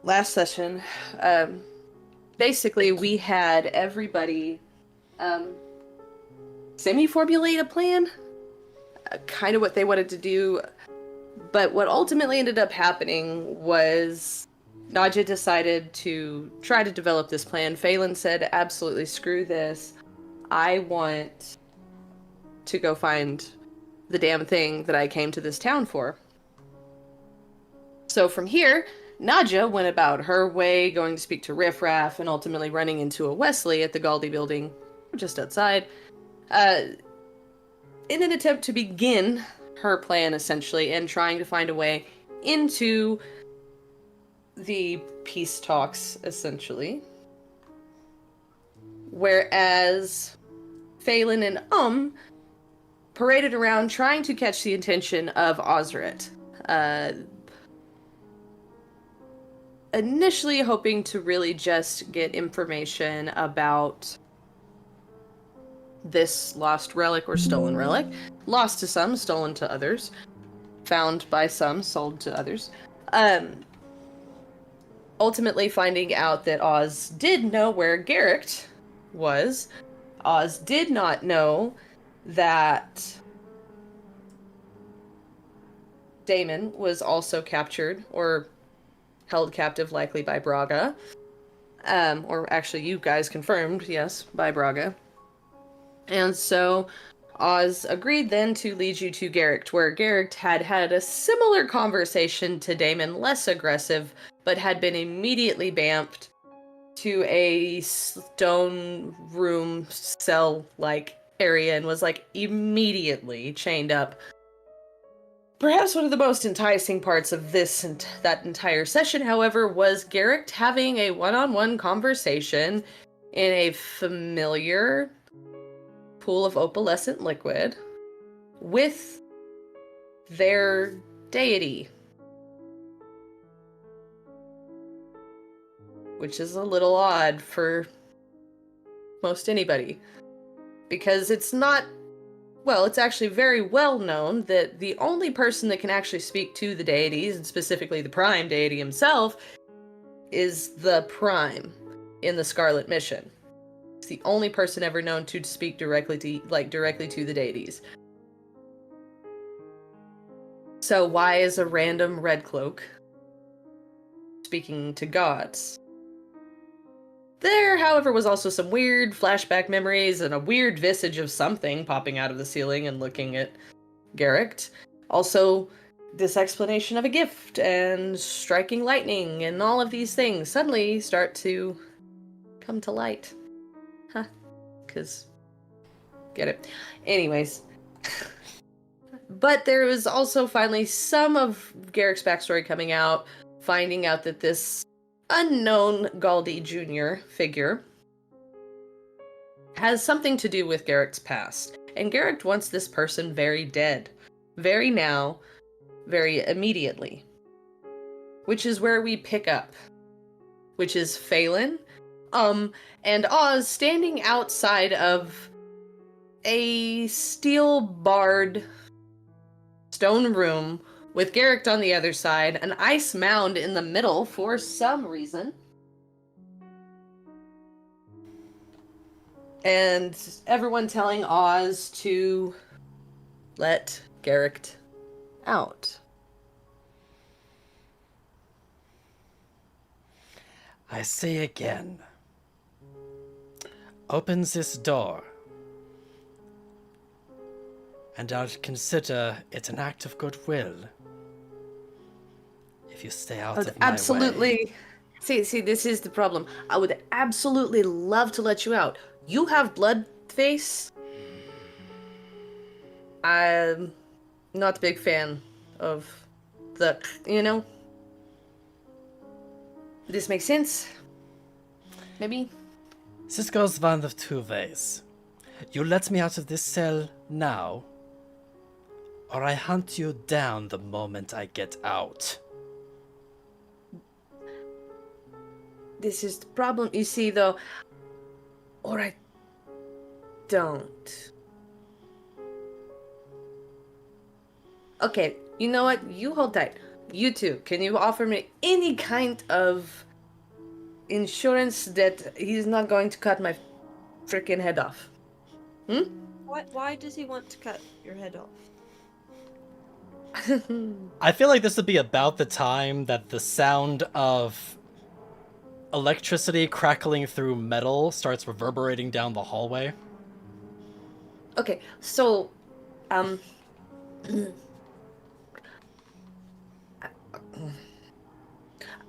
last session, um, basically we had everybody um, semi-formulate a plan, kind of what they wanted to do. But what ultimately ended up happening was Nadja decided to try to develop this plan. Phelan said, absolutely screw this. I want to go find the damn thing that I came to this town for. So from here, Nadja went about her way, going to speak to Riff Raff, and ultimately running into a Wesley at the Galdi building, just outside, uh, in an attempt to begin her plan, essentially, and trying to find a way into the peace talks, essentially. Whereas Phelan and paraded around trying to catch the attention of Osrit. Initially hoping to really just get information about this lost relic or stolen relic. Lost to some, stolen to others. Found by some, sold to others. Ultimately finding out that Oz did know where Garrick was. Oz did not know that Damon was also captured, or held captive likely by Braga. Or actually you guys confirmed, yes, by Braga. And so Oz agreed then to lead you to Garrick, where Garrick had had a similar conversation to Damon, less aggressive, but had been immediately bamped to a stone room cell-like area and was like immediately chained up. Perhaps one of the most enticing parts of this and that entire session, however, was Garrick having a one-on-one conversation in a familiar pool of opalescent liquid with their deity. Which is a little odd for most anybody. Because it's not... Well, it's actually very well known that the only person that can actually speak to the deities, and specifically the Prime deity himself, is the Prime in the Scarlet Mission. It's the only person ever known to speak directly to the deities. So why is a random red cloak speaking to gods? There, however, was also some weird flashback memories and a weird visage of something popping out of the ceiling and looking at Garrick. Also, this explanation of a gift and striking lightning and all of these things suddenly start to come to light. Huh. 'Cause... get it. Anyways. But there was also finally some of Garrick's backstory coming out, finding out that this unknown Galdi Jr. figure has something to do with Garrick's past. And Garrick wants this person very dead. Very now. Very immediately. Which is where we pick up. Which is Phelan, and Oz standing outside of a steel-barred stone room with Garrick on the other side, an ice mound in the middle for some reason. And everyone telling Oz to let Garrick out. I say again, open this door, and I'll consider it an act of goodwill. If you stay out of my absolutely way. See, this is the problem. I would absolutely love to let you out. You have blood face. I'm not a big fan of the, This makes sense? Maybe? This goes one of two ways. You let me out of this cell now, or I hunt you down the moment I get out. This is the problem. You see, though, or I don't. Okay, you know what? You hold tight. you two, can you offer me any kind of insurance that he's not going to cut my freaking head off? Why does he want to cut your head off? I feel like this would be about the time that the sound of electricity crackling through metal starts reverberating down the hallway. Okay, so,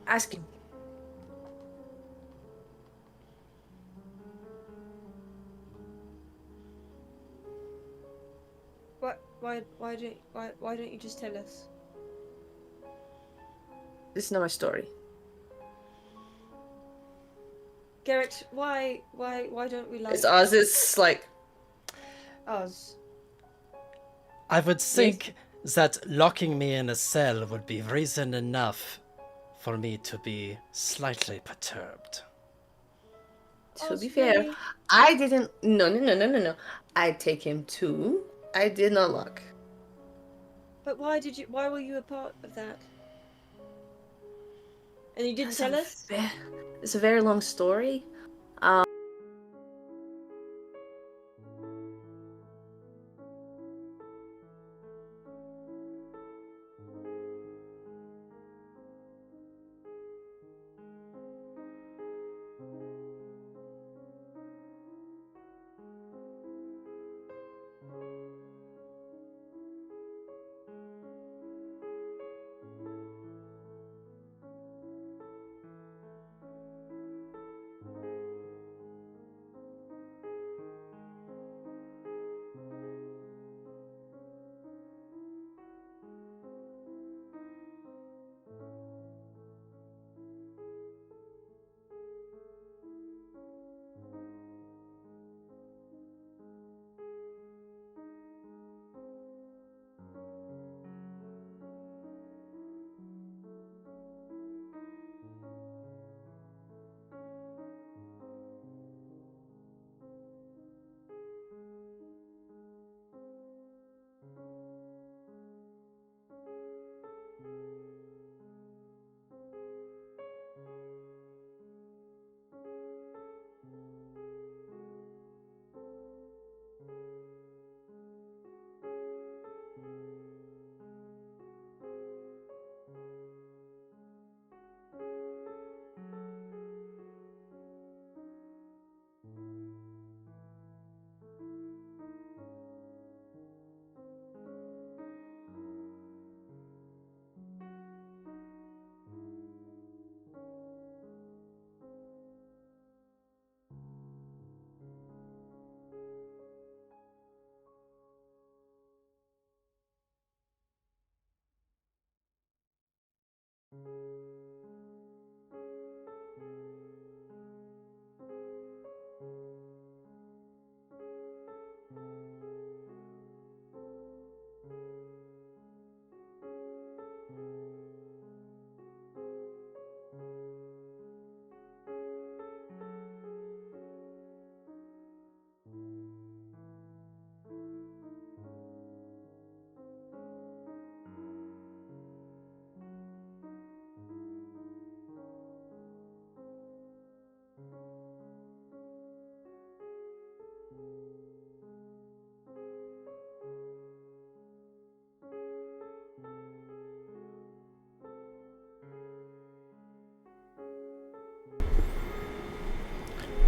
ask him. Why don't you just tell us? This is not my story. Garrett, why don't we like It's Oz is like, Oz? I would think that locking me in a cell would be reason enough for me to be slightly perturbed. to Oz, be fair, really? I didn't. No. I take him too. I did not look. But why were you a part of that? And you didn't tell us? It's a very long story.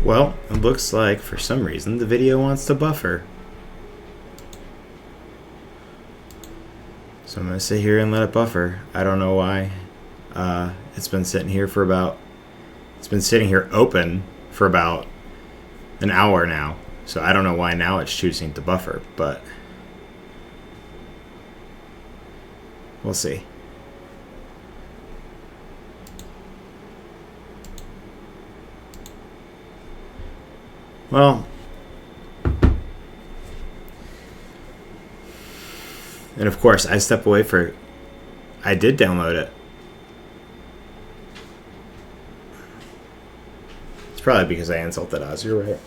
Well, it looks like for some reason the video wants to buffer. So I'm going to sit here and let it buffer. I don't know why. It's been sitting here open for about an hour now. So I don't know why now it's choosing to buffer, but we'll see. Well, and of course I step away for, I did download it. It's probably because I insulted Oz, you're right.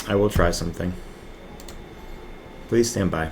I will try something. Please stand by.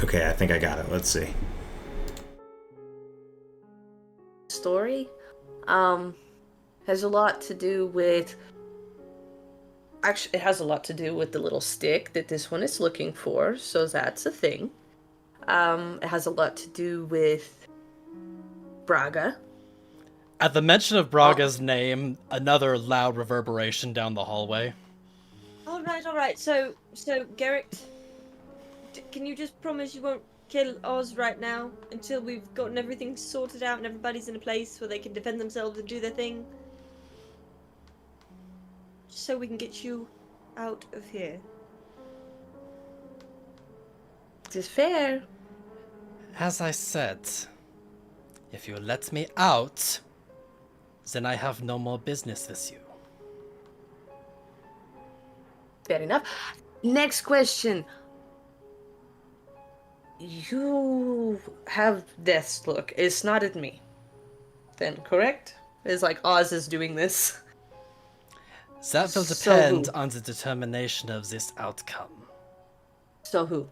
Okay, I think I got it. Let's see. Story has a lot to do with, actually it has a lot to do with the little stick that this one is looking for, so that's a thing. It has a lot to do with Braga. At the mention of Braga's name, another loud reverberation down the hallway. All right. So Garrick, can you just promise you won't kill Oz right now until we've gotten everything sorted out and everybody's in a place where they can defend themselves and do their thing? Just so we can get you out of here. It is fair. As I said, if you let me out, then I have no more business with you. Fair enough. Next question. You have Death's look. It's not at me. Then, correct? It's like Oz is doing this. That will So depend who? on the determination of this outcome. So who?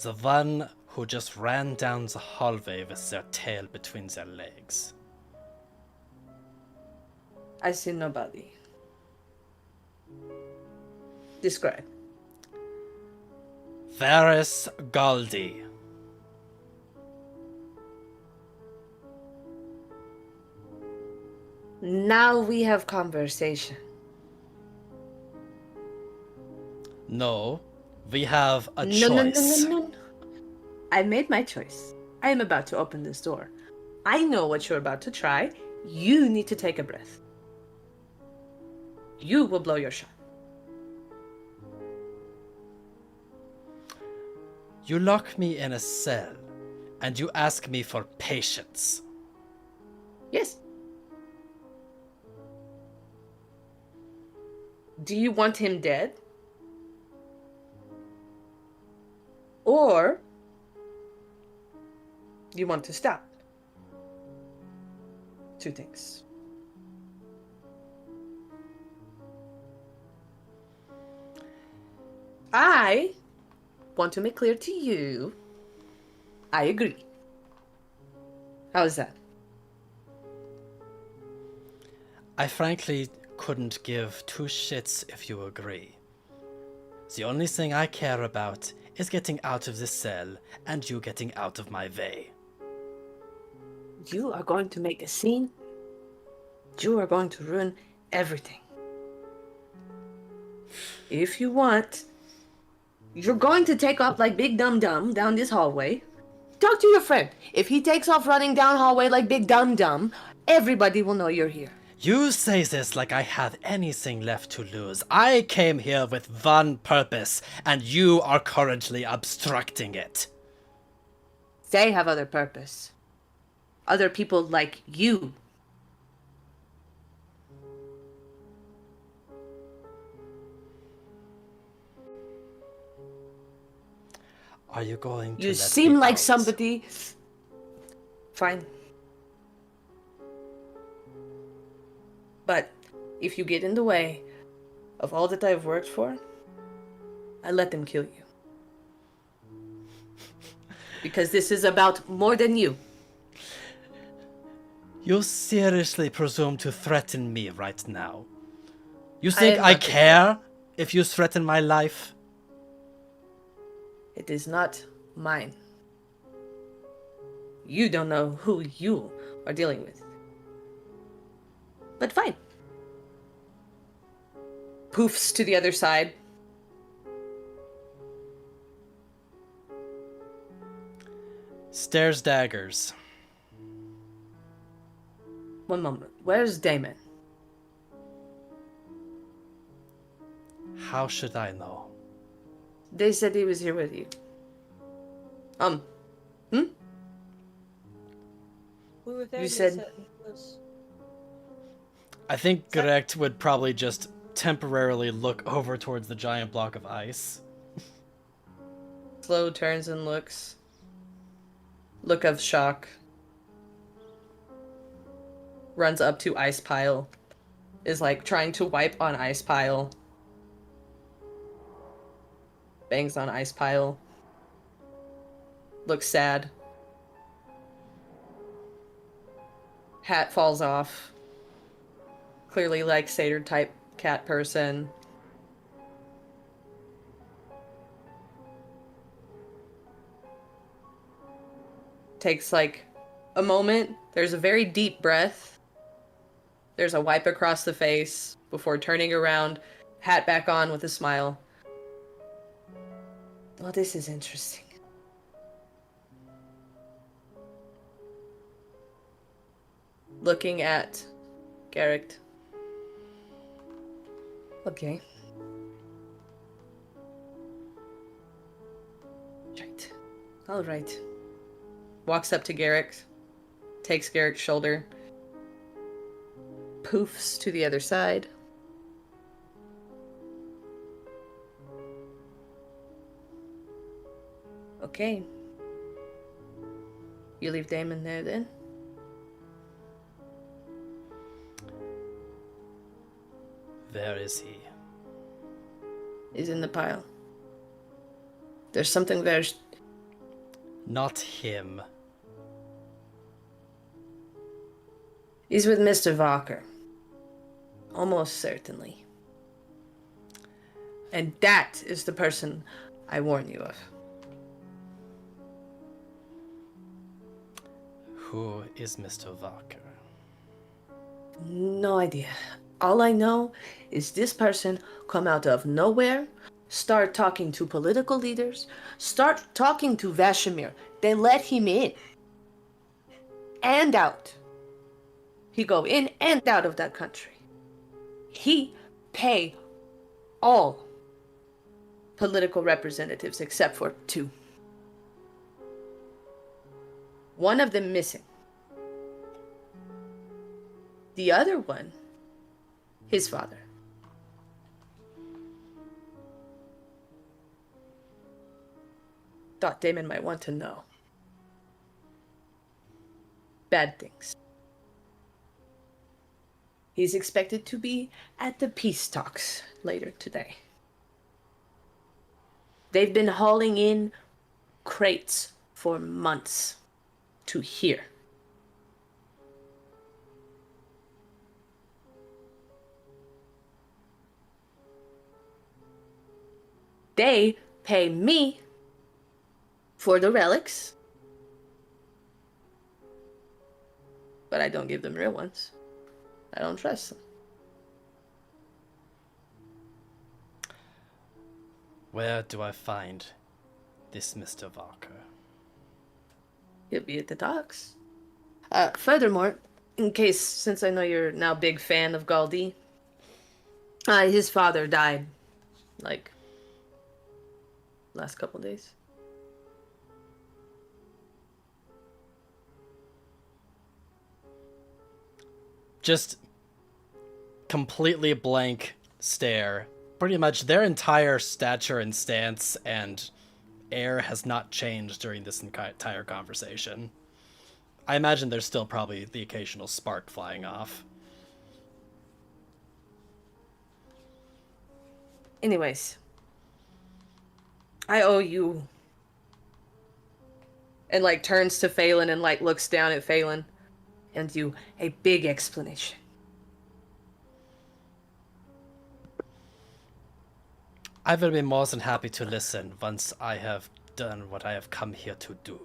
The one who just ran down the hallway with their tail between their legs. I see nobody. Describe. Varys Galdi. Now we have conversation. No, we have a No. choice. I made my choice. I am about to open this door. I know what you're about to try. You need to take a breath. You will blow your shot. You lock me in a cell, and you ask me for patience. Yes. Do you want him dead? Or you want to stop? Two things. I want to make clear to you, I agree. How is that? I frankly couldn't give two shits if you agree. The only thing I care about is getting out of this cell and you getting out of my way. You are going to make a scene. You are going to ruin everything. If you want, you're going to take off like Big Dum Dum down this hallway. Talk to your friend. If he takes off running down hallway like Big Dum Dum, everybody will know you're here. You say this like I have anything left to lose. I came here with one purpose, and you are currently obstructing it. They have other purpose. Other people like you. Are you going to You let seem me like out? somebody. Fine. But if you get in the way of all that I've worked for, I let them kill you. Because this is about more than you. You seriously presume to threaten me right now? You think am I not care if you threaten my life? It is not mine. You don't know who you are dealing with. But fine. Poofs to the other side. Stares daggers. One moment. Where's Damon? How should I know? They said he was here with you. We were very said- certain he was. I think Gregt would probably just temporarily look over towards the giant block of ice. Slow turns and looks. Look of shock. Runs up to ice pile. Is like trying to wipe on ice pile. Bangs on ice pile. Looks sad. Hat falls off. Clearly like satyr type cat person. Takes like a moment. There's a very deep breath. There's a wipe across the face before turning around, hat back on with a smile. Well, this is interesting. Looking at Garrick. Okay. Right. All right. Walks up to Garrick. Takes Garrick's shoulder. Poofs to the other side. Okay. You leave Damon there then? Where is he? He's in the pile. There's something there. Not him. He's with Mr. Walker. Almost certainly. And that is the person I warn you of. Who is Mr. Walker? No idea. All I know is this person come out of nowhere, start talking to political leaders, start talking to Vashimir. They let him in. and out. He go in and out of that country. He pay all political representatives except for 2. One of them missing. The other one, his father. Thought Damon might want to know. Bad things. He's expected to be at the peace talks later today. They've been hauling in crates for months to here. They pay me for the relics, but I don't give them real ones. I don't trust them. Where do I find this Mr. Varker? He'll be at the docks. Furthermore, in case, since I know you're now a big fan of Galdi, his father died, like, last couple days. Just completely blank stare. Pretty much their entire stature and stance and air has not changed during this entire conversation. I imagine there's still probably the occasional spark flying off. Anyways, I owe you. And, like, turns to Phelan and, like, looks down at Phelan and you a big explanation. I will be more than happy to listen once I have done what I have come here to do.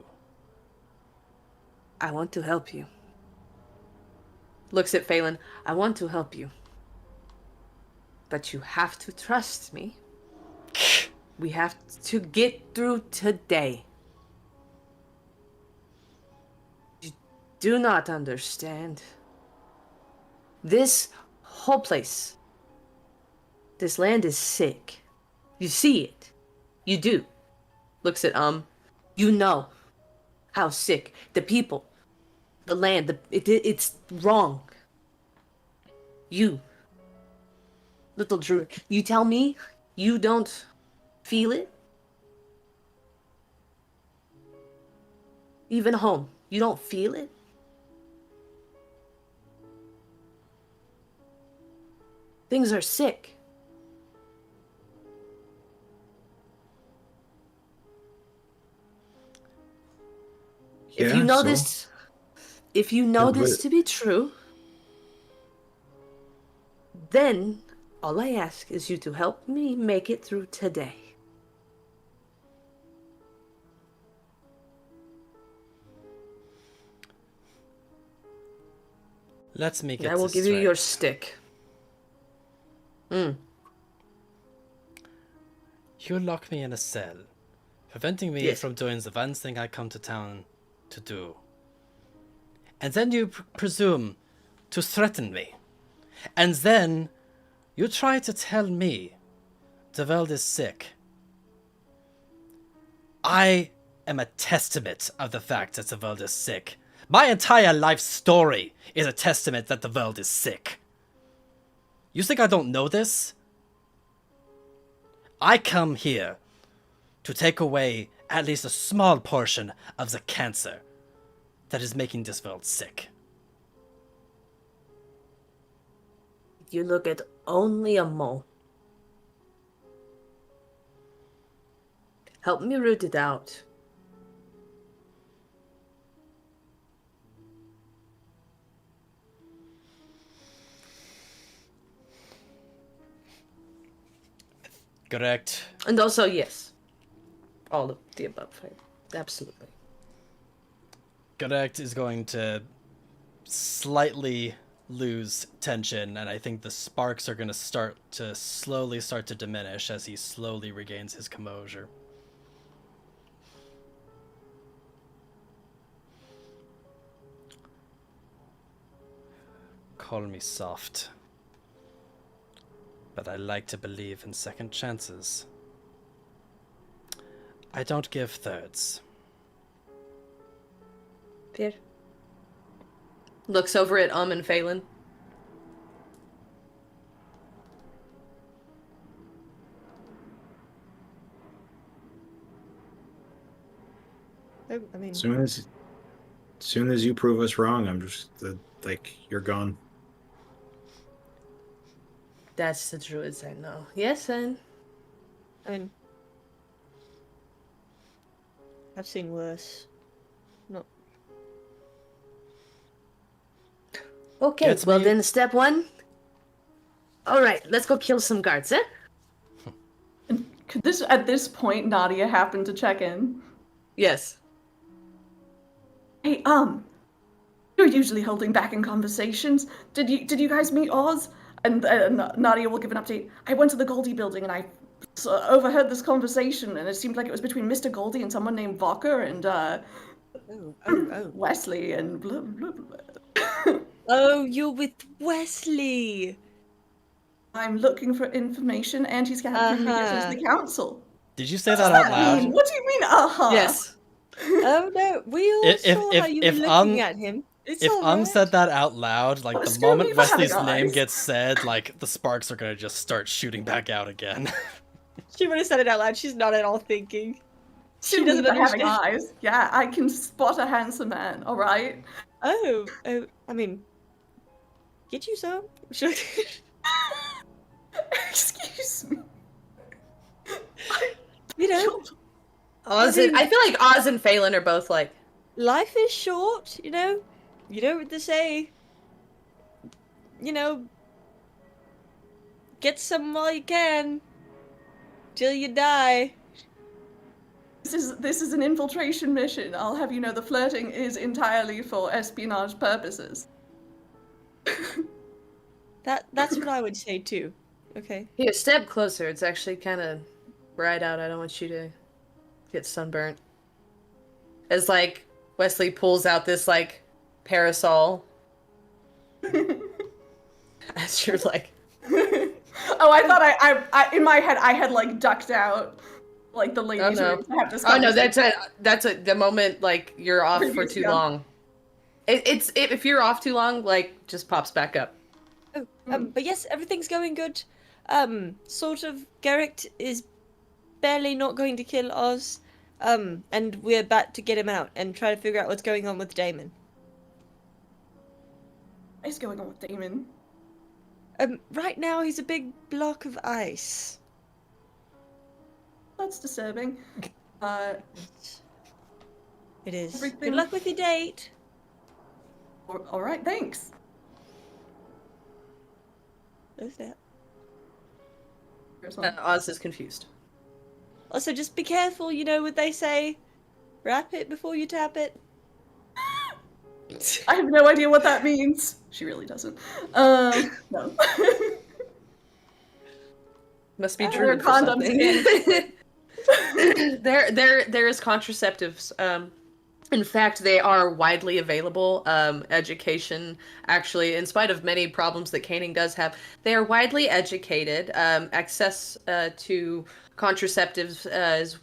I want to help you. Looks at Phelan. I want to help you. But you have to trust me. We have to get through today. You do not understand. This whole place, this land is sick. You see it. You do. Looks at You know how sick. The people, the land, it's wrong. You, little Drew, you tell me you don't feel it? Even home, you don't feel it? Things are sick. If you know this, if you know this to be true, then all I ask is you to help me make it through today. Let's make it. I will give you your stick. You lock me in a cell, preventing me from doing the one thing I come to town to do. And then you presume to threaten me. And then you try to tell me the world is sick. I am a testament of the fact that the world is sick. My entire life story is a testament that the world is sick. You think I don't know this? I come here to take away at least a small portion of the cancer that is making this world sick. You look at only a mole. Help me root it out. Correct. And also, yes. All of the above. Absolutely. Correct is going to slightly lose tension, and I think the sparks are going to slowly start to diminish as he slowly regains his composure. call me soft, but I like to believe in second chances. I don't give thirds. Fair. Looks over at and Phelan. Oh, I mean, Soon as you prove us wrong, I'm just like you're gone. That's the druids I know. Yes, son. I mean, I've seen worse. Not. Okay, Gets well me- then step one. Alright, let's go kill some guards, eh? Could this at this point Nadia happen to check in? Yes. Hey, you're usually holding back in conversations. Did you guys meet Oz? And Nadia will give an update. I went to the Goldie building and I overheard this conversation, and it seemed like it was between Mr. Goldie and someone named Vocker and Oh. Wesley and blah blah blah. Oh, you're with Wesley. I'm looking for information, and he's gathering me into the council. Did you say that out loud? What do you mean, Yes. Oh no, we all saw how you were looking at him. It's If alright. said that out loud, like the Excuse moment me for having Wesley's name eyes. gets said, like the sparks are gonna just start shooting back out again. She would have said it out loud. She's not at all thinking. She Excuse me doesn't for having understand. eyes. Yeah, I can spot a handsome man. All right. Oh, I mean, get you some. Sure. Excuse me. You know, Oz I mean- I feel like Oz and Phelan are both like, life is short. You know what they say. You know, get some while you can, till you die. This is an infiltration mission. I'll have you know the flirting is entirely for espionage purposes. That's what I would say too. Okay. here, step closer. It's actually kind of bright out. I don't want you to get sunburnt. As, like, Wesley pulls out this, like, parasol. As you're like, Oh, I thought I in my head I had like ducked out, like the ladies no. who have this. oh no, conversation. that's the moment, like, you're off for Previous, too yeah. long. If you're off too long, like, just pops back up. Oh, but yes, everything's going good. Sort of. Garrick is barely not going to kill Oz. And we're about to get him out and try to figure out what's going on with Damon. What is going on with Damon? Right now he's a big block of ice. That's disturbing. It is. Everything- Good luck with your date. All right, thanks. Who's that? Here's one. Oz is confused. Also, just be careful. You know what they say. Wrap it before you tap it. I have no idea what that means. She really doesn't. No. Must be There druid are for condoms something. there is contraceptives. In fact, they are widely available. Education, actually, in spite of many problems that Caining does have, they are widely educated. Access to contraceptives is,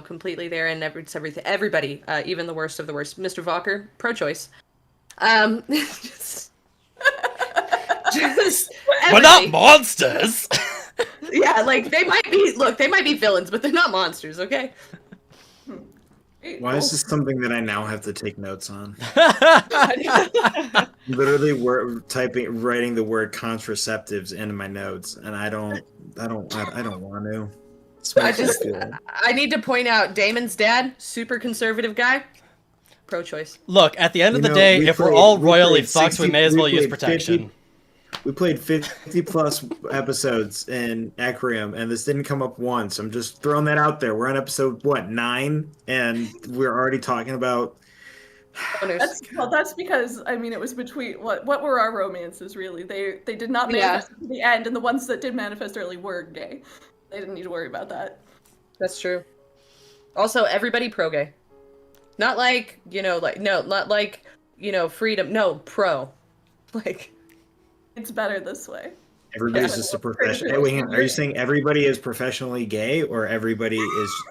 completely there, and it's everything. Everybody, even the worst of the worst. Mr. Vocker, pro-choice. Just We're not everything. monsters! Yeah, like, they might be villains, but they're not monsters, okay? Why is this something that I now have to take notes on? Literally, writing the word contraceptives into my notes, and I don't want to. It's my school. I need to point out Damon's dad, super conservative guy, pro-choice. Look, at the end of the You know, day, we if we're played- all we royally played fucked, we 60 may as well we use played protection. 50 We played 50 plus episodes in Acrium, and this didn't come up once. I'm just throwing that out there. We're on episode 9, and we're already talking about. That's because it was between what were our romances really? They did not manifest to the end, and the ones that did manifest early were gay. They didn't need to worry about that. That's true. Also, everybody pro-gay. Not like, not like, freedom. No, pro. Like, It's better this way. Everybody's Yeah. just a professional. Wait, hang on. Are you saying everybody is professionally gay, or everybody is?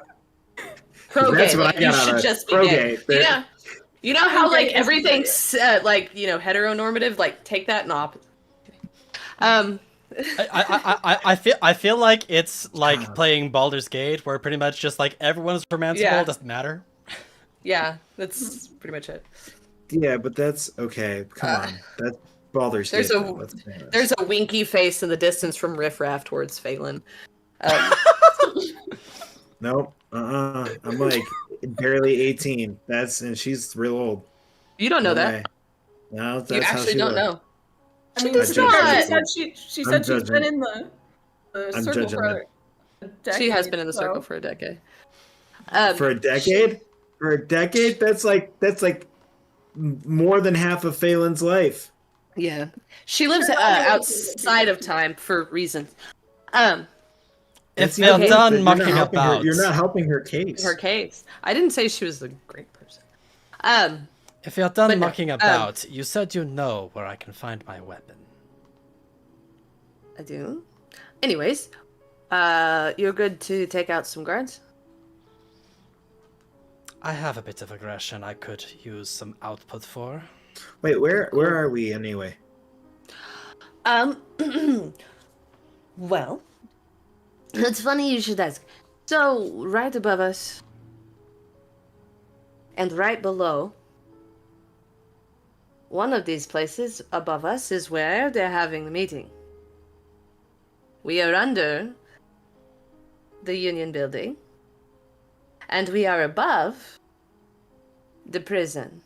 Pro-gay. That's what Like, I you got out should of just be pro-gay. gay. You know how Pro-gay like is everything's like heteronormative. Like take that and I feel like it's like playing Baldur's Gate, where pretty much just like everyone's romanceable, Yeah. doesn't matter. Yeah, that's pretty much it. Yeah, but that's okay. Come on, that's Baldur's There's Gate. a- though. Let's be honest. There's a winky face in the distance from Riff Raff towards Phelan. Nope. I'm like barely 18. And she's real old. You don't know No that. way. No, that's You how actually she don't looks. know. I She mean, does she not. said she I'm said she's judging. been in the I'm circle judging for a decade. She has been in the circle so- for a decade. For a decade? For a decade? That's like more than half of Phelan's life. Yeah, she lives Sure, I'll go with outside of time for reasons. If That's they're even- done you're not mucking helping her- about, You're not helping her case. Her case. I didn't say she was a great person. if you're done But no, mucking about, you said you know where I can find my weapon. I do. Anyways, you're good to take out some guards. I have a bit of aggression I could use some output for. Wait, where are we anyway? Well, it's funny you should ask. So, right above us, and right below, one of these places above us is where they're having the meeting. We are under the Union Building, and we are above the prison.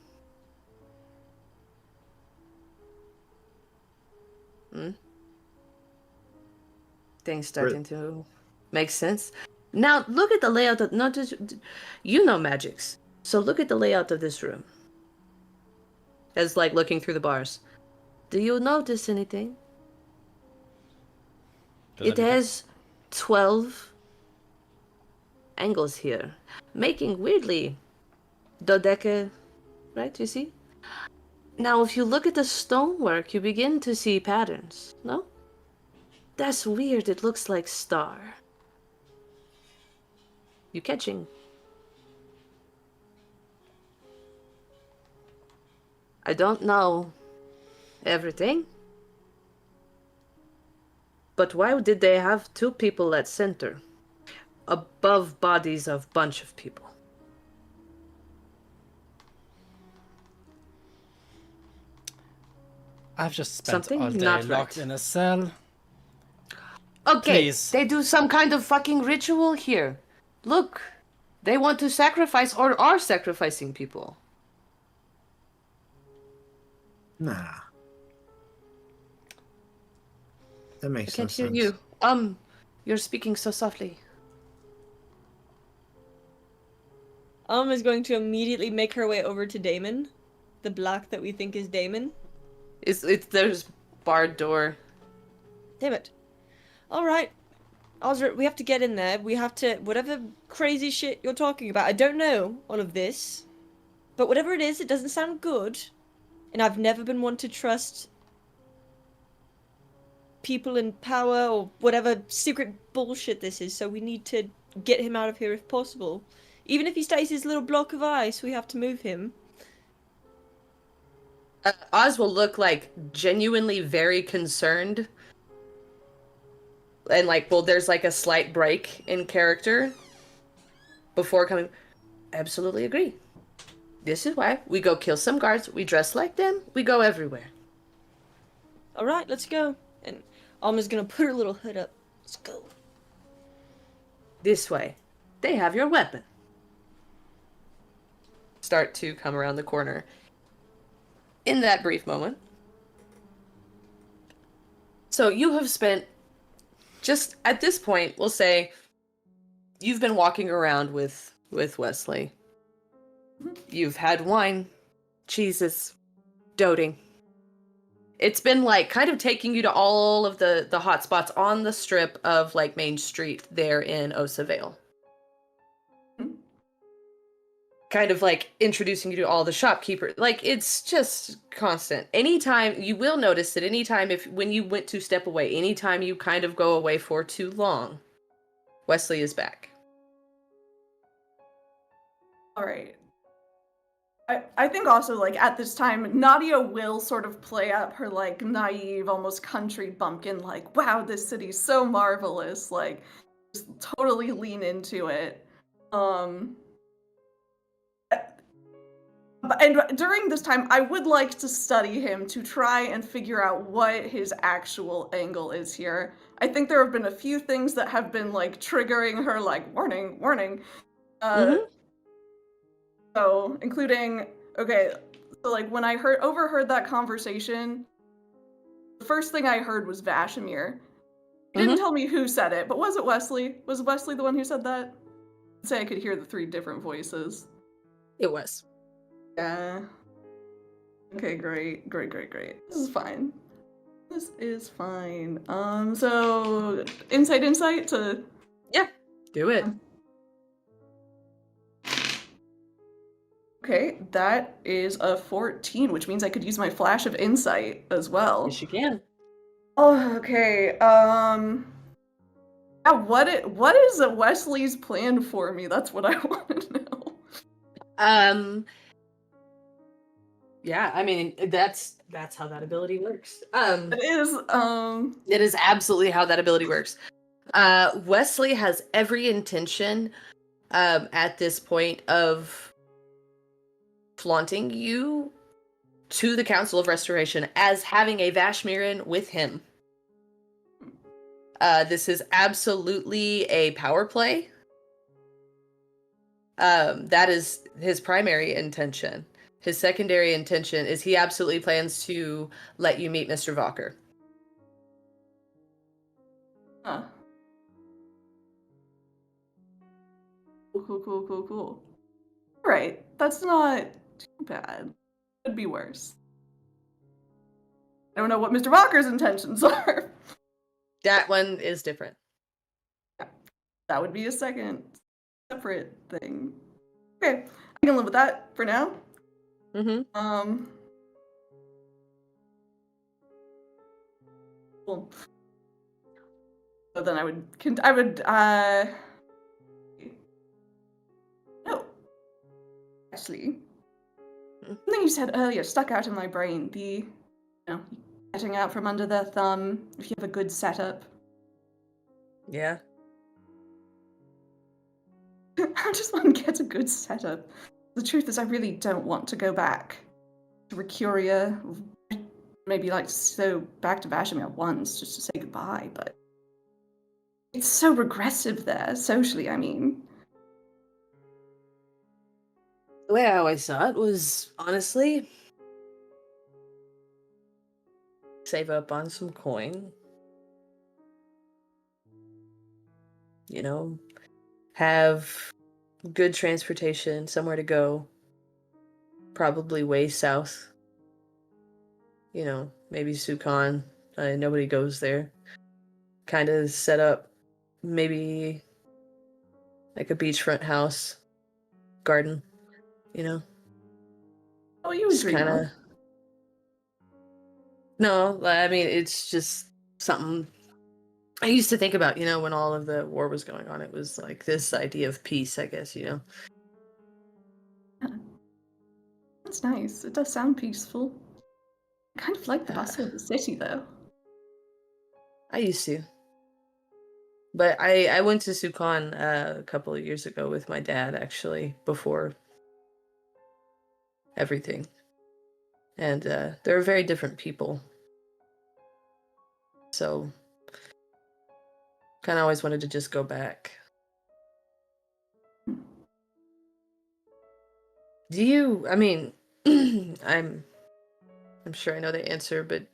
Things starting to make sense. Now look at the layout of not just you know magics. So look at the layout of this room. As like looking through the bars. Do you notice anything? It has 12 angles here, making weirdly dodeca, right? You see? Now, if you look at the stonework, you begin to see patterns, no? That's weird. It looks like star. You catching? I don't know everything. But why did they have two people at center? Above bodies of bunch of people. I've just spent Something all day not locked right. in a cell. Okay, Please. they do some kind of fucking ritual here. Look, they want to sacrifice or are sacrificing people. Nah. That I makes can't no hear sense. you. You're speaking so softly. Is going to immediately make her way over to Damon, the black that we think is Damon. There's barred door. Damn it. Alright. Osric, we have to get in there. We have to... Whatever crazy shit you're talking about. I don't know all of this. But whatever it is, it doesn't sound good. And I've never been one to trust people in power or whatever secret bullshit this is. So we need to get him out of here if possible. Even if he stays his little block of ice, we have to move him. Oz will look like genuinely very concerned. And like, well, there's like a slight break in character before coming. Absolutely agree. This is why we go kill some guards. We dress like them. We go everywhere. Alright, let's go. And Alma's gonna put her little hood up. Let's go. This way. They have your weapon. Start to come around the corner. In that brief moment. So you have spent, just at this point, we'll say, you've been walking around with Wesley. You've had wine, cheeses, doting. It's been like kind of taking you to all of the hot spots on the strip of like Main Street there in Osa Vale. kind of like introducing you to all the shopkeepers. Like, it's just constant. Anytime, you will notice that anytime when you went to step away, anytime you kind of go away for too long, Wesley is back. All right. I think also, like, at this time, Nadia will sort of play up her, like, naive, almost country bumpkin, like, wow, this city's so marvelous, like, just totally lean into it. And during this time, I would like to study him to try and figure out what his actual angle is here. I think there have been a few things that have been, like, triggering her, like, warning, warning. So, including, okay, so, like, when I overheard that conversation, the first thing I heard was Vashmir. He didn't tell me who said it, but was it Wesley? Was Wesley the one who said that? I'd say I could hear the 3 different voices. It was. Yeah. Okay, great. This is fine. So insight to... Yeah, do it. Okay, that is a 14, which means I could use my flash of insight as well. Yes, you can. Oh, okay. Yeah, what is Wesley's plan for me? That's what I want to know. Yeah, I mean, that's how that ability works. It is absolutely how that ability works. Wesley has every intention at this point of flaunting you to the Council of Restoration as having a Vashmiran with him. This is absolutely a power play. That is his primary intention. His secondary intention is he absolutely plans to let you meet Mr. Valker. Huh. Cool. Alright, that's not too bad. Could be worse. I don't know what Mr. Valker's intentions are. That one is different. That would be a second separate thing. Okay, I can live with that for now. Cool. So then I would no. Actually, something you said earlier stuck out in my brain. Getting out from under their thumb if you have a good setup. Yeah. I just want to get a good setup. The truth is, I really don't want to go back to Recuria. Maybe back to Vashmir once just to say goodbye, but it's so regressive there, socially, I mean. The way I always saw it was, honestly, save up on some coin. You know, have good transportation, somewhere to go. Probably way south. You know, maybe Sukon. Nobody goes there. Kind of set up maybe like a beachfront house, garden, you know. Oh, you would dream of. No, I mean, it's just something I used to think about, you know, when all of the war was going on. It was like this idea of peace, I guess, you know. Yeah. That's nice. It does sound peaceful. I kind of like the bustle of the city, though. I used to. But I went to Sukon a couple of years ago with my dad, actually, before everything. And they're very different people. So, kind of always wanted to just go back. Do you, I mean, I'm sure I know the answer, but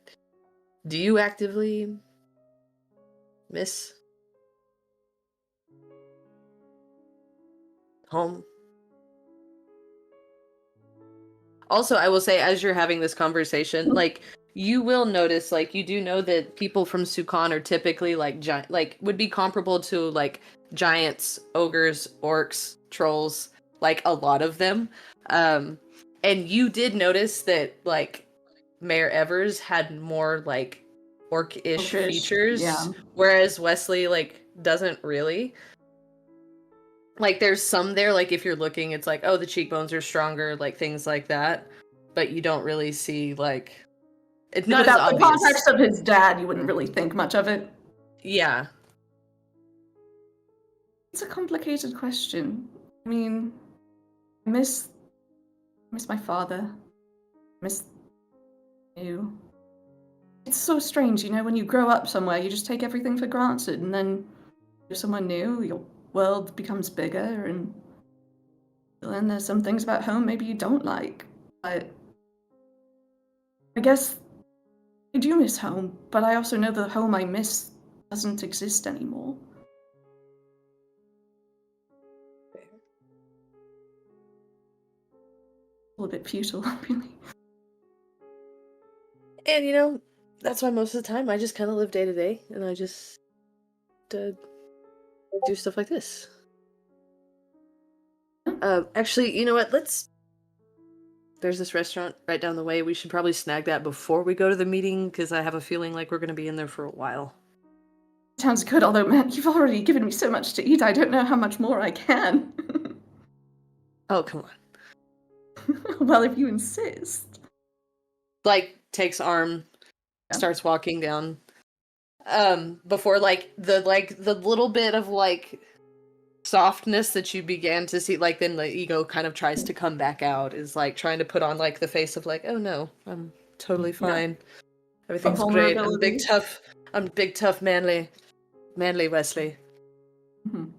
do you actively miss home? Also, I will say, as you're having this conversation, like, you will notice, like, you do know that people from Sukon are typically, like, would be comparable to, like, giants, ogres, orcs, trolls. like a lot of them. And you did notice that like Mayor Evers had more like orc-ish Orcish, features, yeah. whereas Wesley like doesn't really. Like there's some there, like if you're looking, it's like, oh, the cheekbones are stronger, like things like that. But you don't really see like it's not as Without the obvious. context of his dad, you wouldn't really think much of it. Yeah. It's a complicated question. I mean, I miss my father. I miss you. It's so strange, you know, when you grow up somewhere, you just take everything for granted, and then you're somewhere new, your world becomes bigger, and then there's some things about home maybe you don't like. But I guess I do miss home, but I also know the home I miss doesn't exist anymore. A little bit futile, really. And you know, that's why most of the time I just kind of live day to day, and I just do stuff like this. Actually, you know what? There's this restaurant right down the way. We should probably snag that before we go to the meeting, because I have a feeling like we're going to be in there for a while. Sounds good, although, man, you've already given me so much to eat, I don't know how much more I can. Oh, come on. Well, if you insist. Like, takes arm, starts walking down. Before like the little bit of like softness that you began to see, like then the ego kind of tries to come back out, is like trying to put on like the face of like, oh no, I'm totally fine. Everything's great. I'm big tough manly Wesley. Mhm.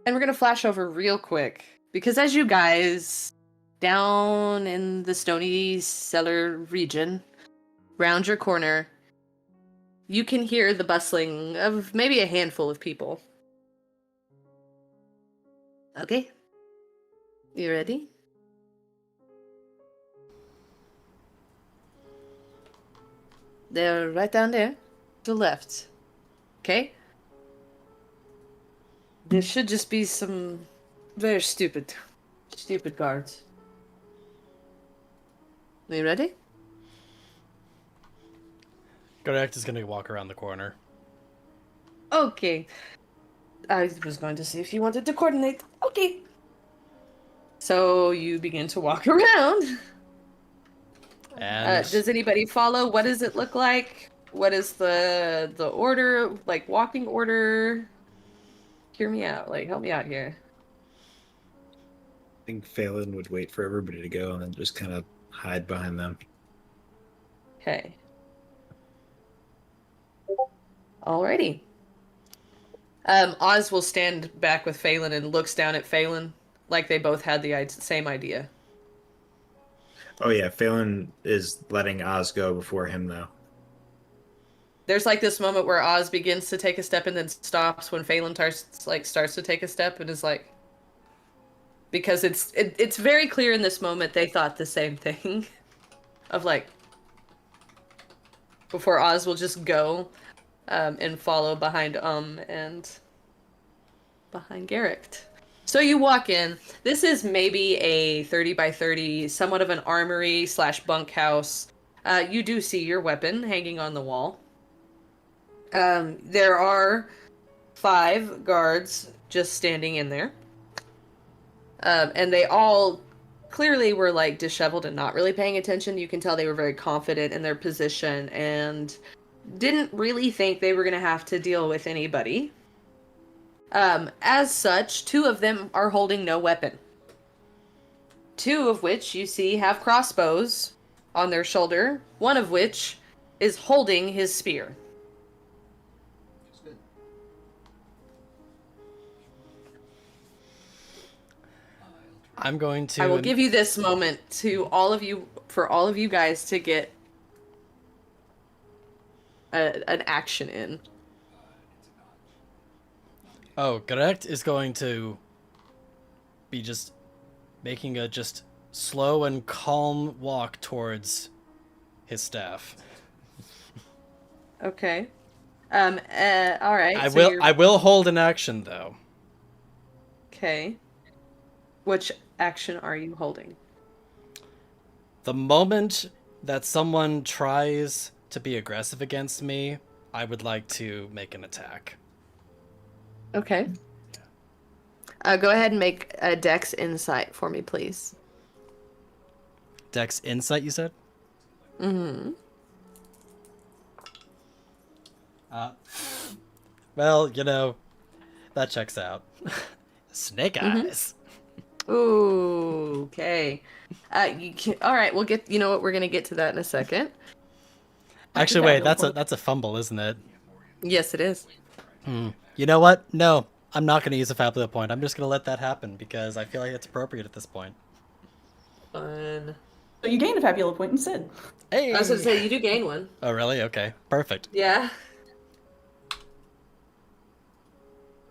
And we're gonna flash over real quick, because as you guys down in the Stony Cellar region, round your corner, you can hear the bustling of maybe a handful of people. Okay. You ready? They're right down there, to the left. Okay? There should just be some very stupid guards. Are you ready? Correct is gonna walk around the corner. Okay. I was going to see if you wanted to coordinate. Okay. So you begin to walk around. And Does anybody follow? What does it look like? What is the order, like walking order? Hear me out. Like, help me out here. I think Phelan would wait for everybody to go and then just kind of hide behind them. Okay. Alrighty. Oz will stand back with Phelan and looks down at Phelan like they both had the same idea. Oh yeah, Phelan is letting Oz go before him though. There's like this moment where Oz begins to take a step and then stops when Phelan starts to take a step and is like, because it's very clear in this moment they thought the same thing of like, before Oz will just go and follow behind and behind Garrick. So you walk in. This is maybe a 30 by 30, somewhat of an armory / bunkhouse. You do see your weapon hanging on the wall. There are 5 guards just standing in there. And they all clearly were like disheveled and not really paying attention. You can tell they were very confident in their position and didn't really think they were going to have to deal with anybody. As such, 2 of them are holding no weapon. 2 of which you see have crossbows on their shoulder, one of which is holding his spear. I'm going to... I will give you this moment to all of you, for all of you guys to get an action in. Oh, Correct is going to be just making a just slow and calm walk towards his staff. Okay. All right. I will hold an action though. Okay. Which action are you holding? The moment that someone tries to be aggressive against me, I would like to make an attack. Okay. Go ahead and make a Dex Insight for me, please. Dex Insight, you said? Mm-hmm. Well, that checks out. Snake eyes. Ooh, okay. All right, we'll get. You know what? We're gonna get to that in a second. Actually, wait, that's a fumble, isn't it? Yes, it is. You know what? No, I'm not going to use a Fabula point. I'm just going to let that happen because I feel like it's appropriate at this point. Fun. So you gain a Fabula point instead. Hey! I was gonna say you do gain one. Oh, really? Okay, perfect. Yeah.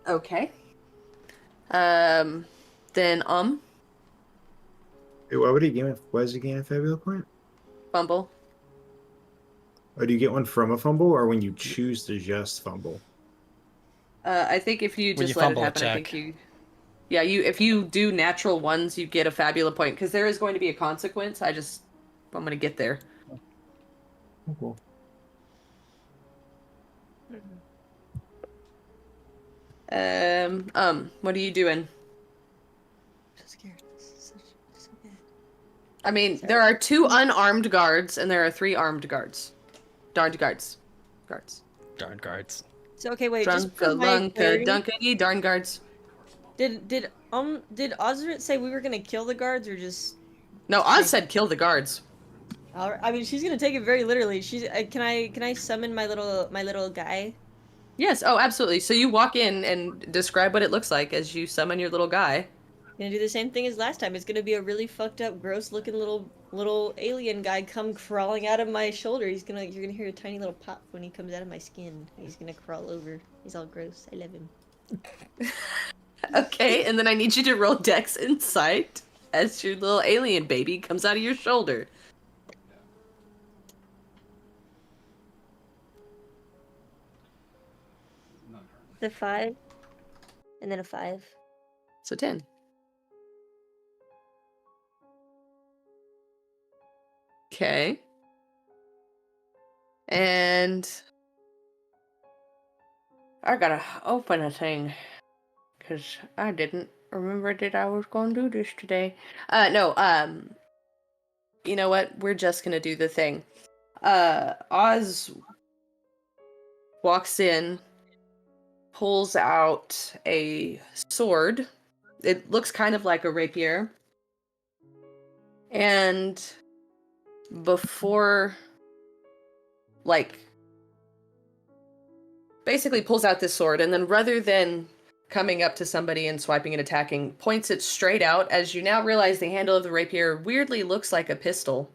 Okay. Then Hey, why would he gain? Why does he gain a Fabula point? fumble. Or do you get one from a fumble, or when you choose to just fumble? I think if you When just you let it fumble a happen, I check. think you. Yeah, if you do natural ones, you get a Fabula point because there is going to be a consequence. I'm gonna get there. Oh, cool. What are you doing? So scared. So bad. I mean, there are 2 unarmed guards and there are 3 armed guards. Darned guards. Guards. Darn guards. So okay, wait. Just Drunka, for my lunka, clarity, dunkity, darn guards. did Ozrit say we were gonna kill the guards or just? No, Oz said kill the guards. I mean, she's gonna take it very literally. She's. Can I summon my little guy? Yes, oh, absolutely. So you walk in and describe what it looks like as you summon your little guy. Gonna do the same thing as last time. It's gonna be a really fucked up, gross looking little alien guy come crawling out of my shoulder. You're gonna hear a tiny little pop when he comes out of my skin. He's gonna crawl over. He's all gross. I love him. Okay, and then I need you to roll Dex Insight as your little alien baby comes out of your shoulder. The 5, and then a 5. So 10. Okay. And I gotta open a thing because I didn't remember that I was gonna do this today. No, you know what? We're just gonna do the thing. Oz walks in, pulls out a sword. It looks kind of like a rapier. And before, basically pulls out this sword, and then rather than coming up to somebody and swiping and attacking, points it straight out as you now realize the handle of the rapier weirdly looks like a pistol.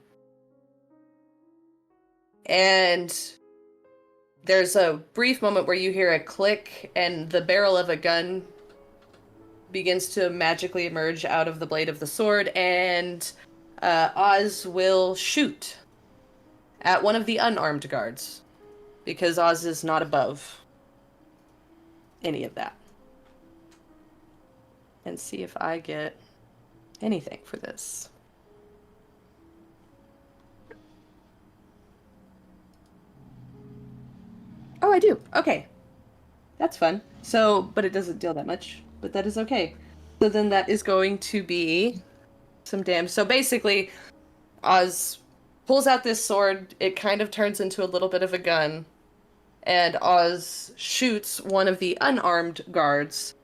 And there's a brief moment where you hear a click and the barrel of a gun begins to magically emerge out of the blade of the sword, and Oz will shoot at one of the unarmed guards because Oz is not above any of that. And see if I get anything for this. Oh, I do. Okay. That's fun. So, but it doesn't deal that much, but that is okay. So then that is going to be some damage. So basically, Oz pulls out this sword. It kind of turns into a little bit of a gun. And Oz shoots one of the unarmed guards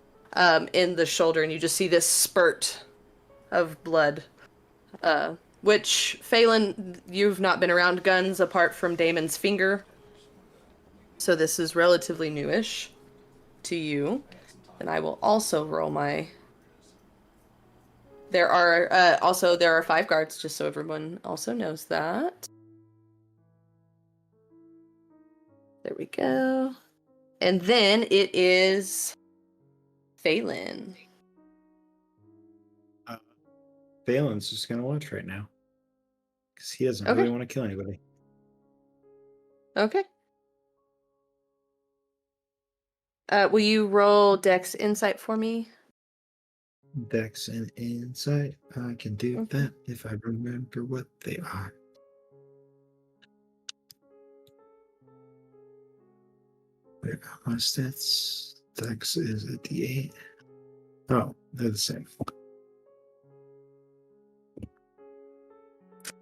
in the shoulder, and you just see this spurt of blood. Which, Phelan, you've not been around guns apart from Damon's finger. So this is relatively newish to you. And I will also roll my... There are 5 guards, just so everyone also knows that. There we go. And then it is Phelan. Phelan's just gonna watch right now because he doesn't Okay. really want to kill anybody. Okay. Will you roll Dex Insight for me? Dex and insight. I can do that if I remember what they are. Where are my stats? Dex is a D8. Oh, they're the same.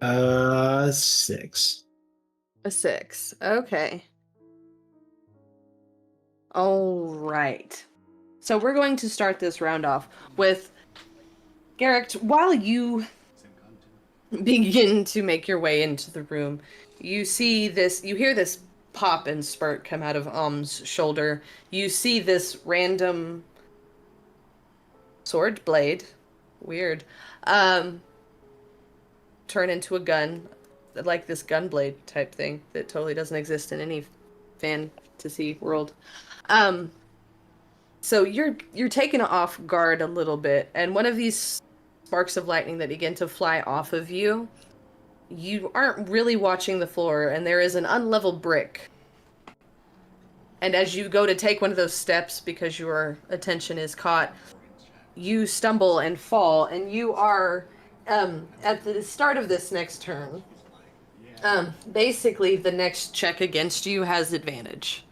6. A 6. Okay. All right. So we're going to start this round off with Garrick. While you begin to make your way into the room, you hear this pop and spurt come out of Om's shoulder. You see this random sword blade, weird, turn into a gun, like this gun blade type thing that totally doesn't exist in any fantasy world. So you're taken off guard a little bit, and one of these sparks of lightning that begin to fly off of you, you aren't really watching the floor, and there is an unleveled brick. And as you go to take one of those steps because your attention is caught, you stumble and fall, and you are at the start of this next turn. Basically, the next check against you has advantage.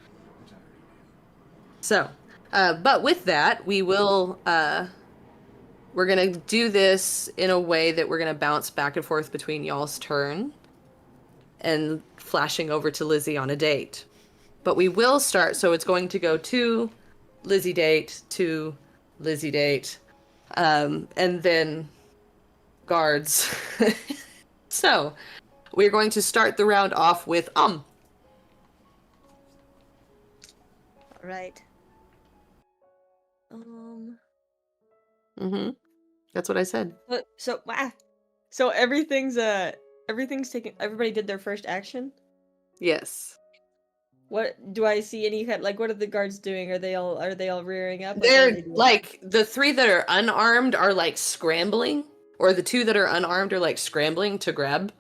So, but with that, we're gonna do this in a way that we're gonna bounce back and forth between y'all's turn and flashing over to Lizzie on a date. But we will start, so it's going to go to Lizzie date, to Lizzie date, and then guards. So, we're going to start the round off with All right. That's what I said. So everything's taken. Everybody did their first action. Yes. What do I see? Any kind like what are the guards doing? Are they all rearing up? Like, what are They're they doing? like the 3 that are unarmed are like scrambling, or the 2 that are unarmed are like scrambling to grab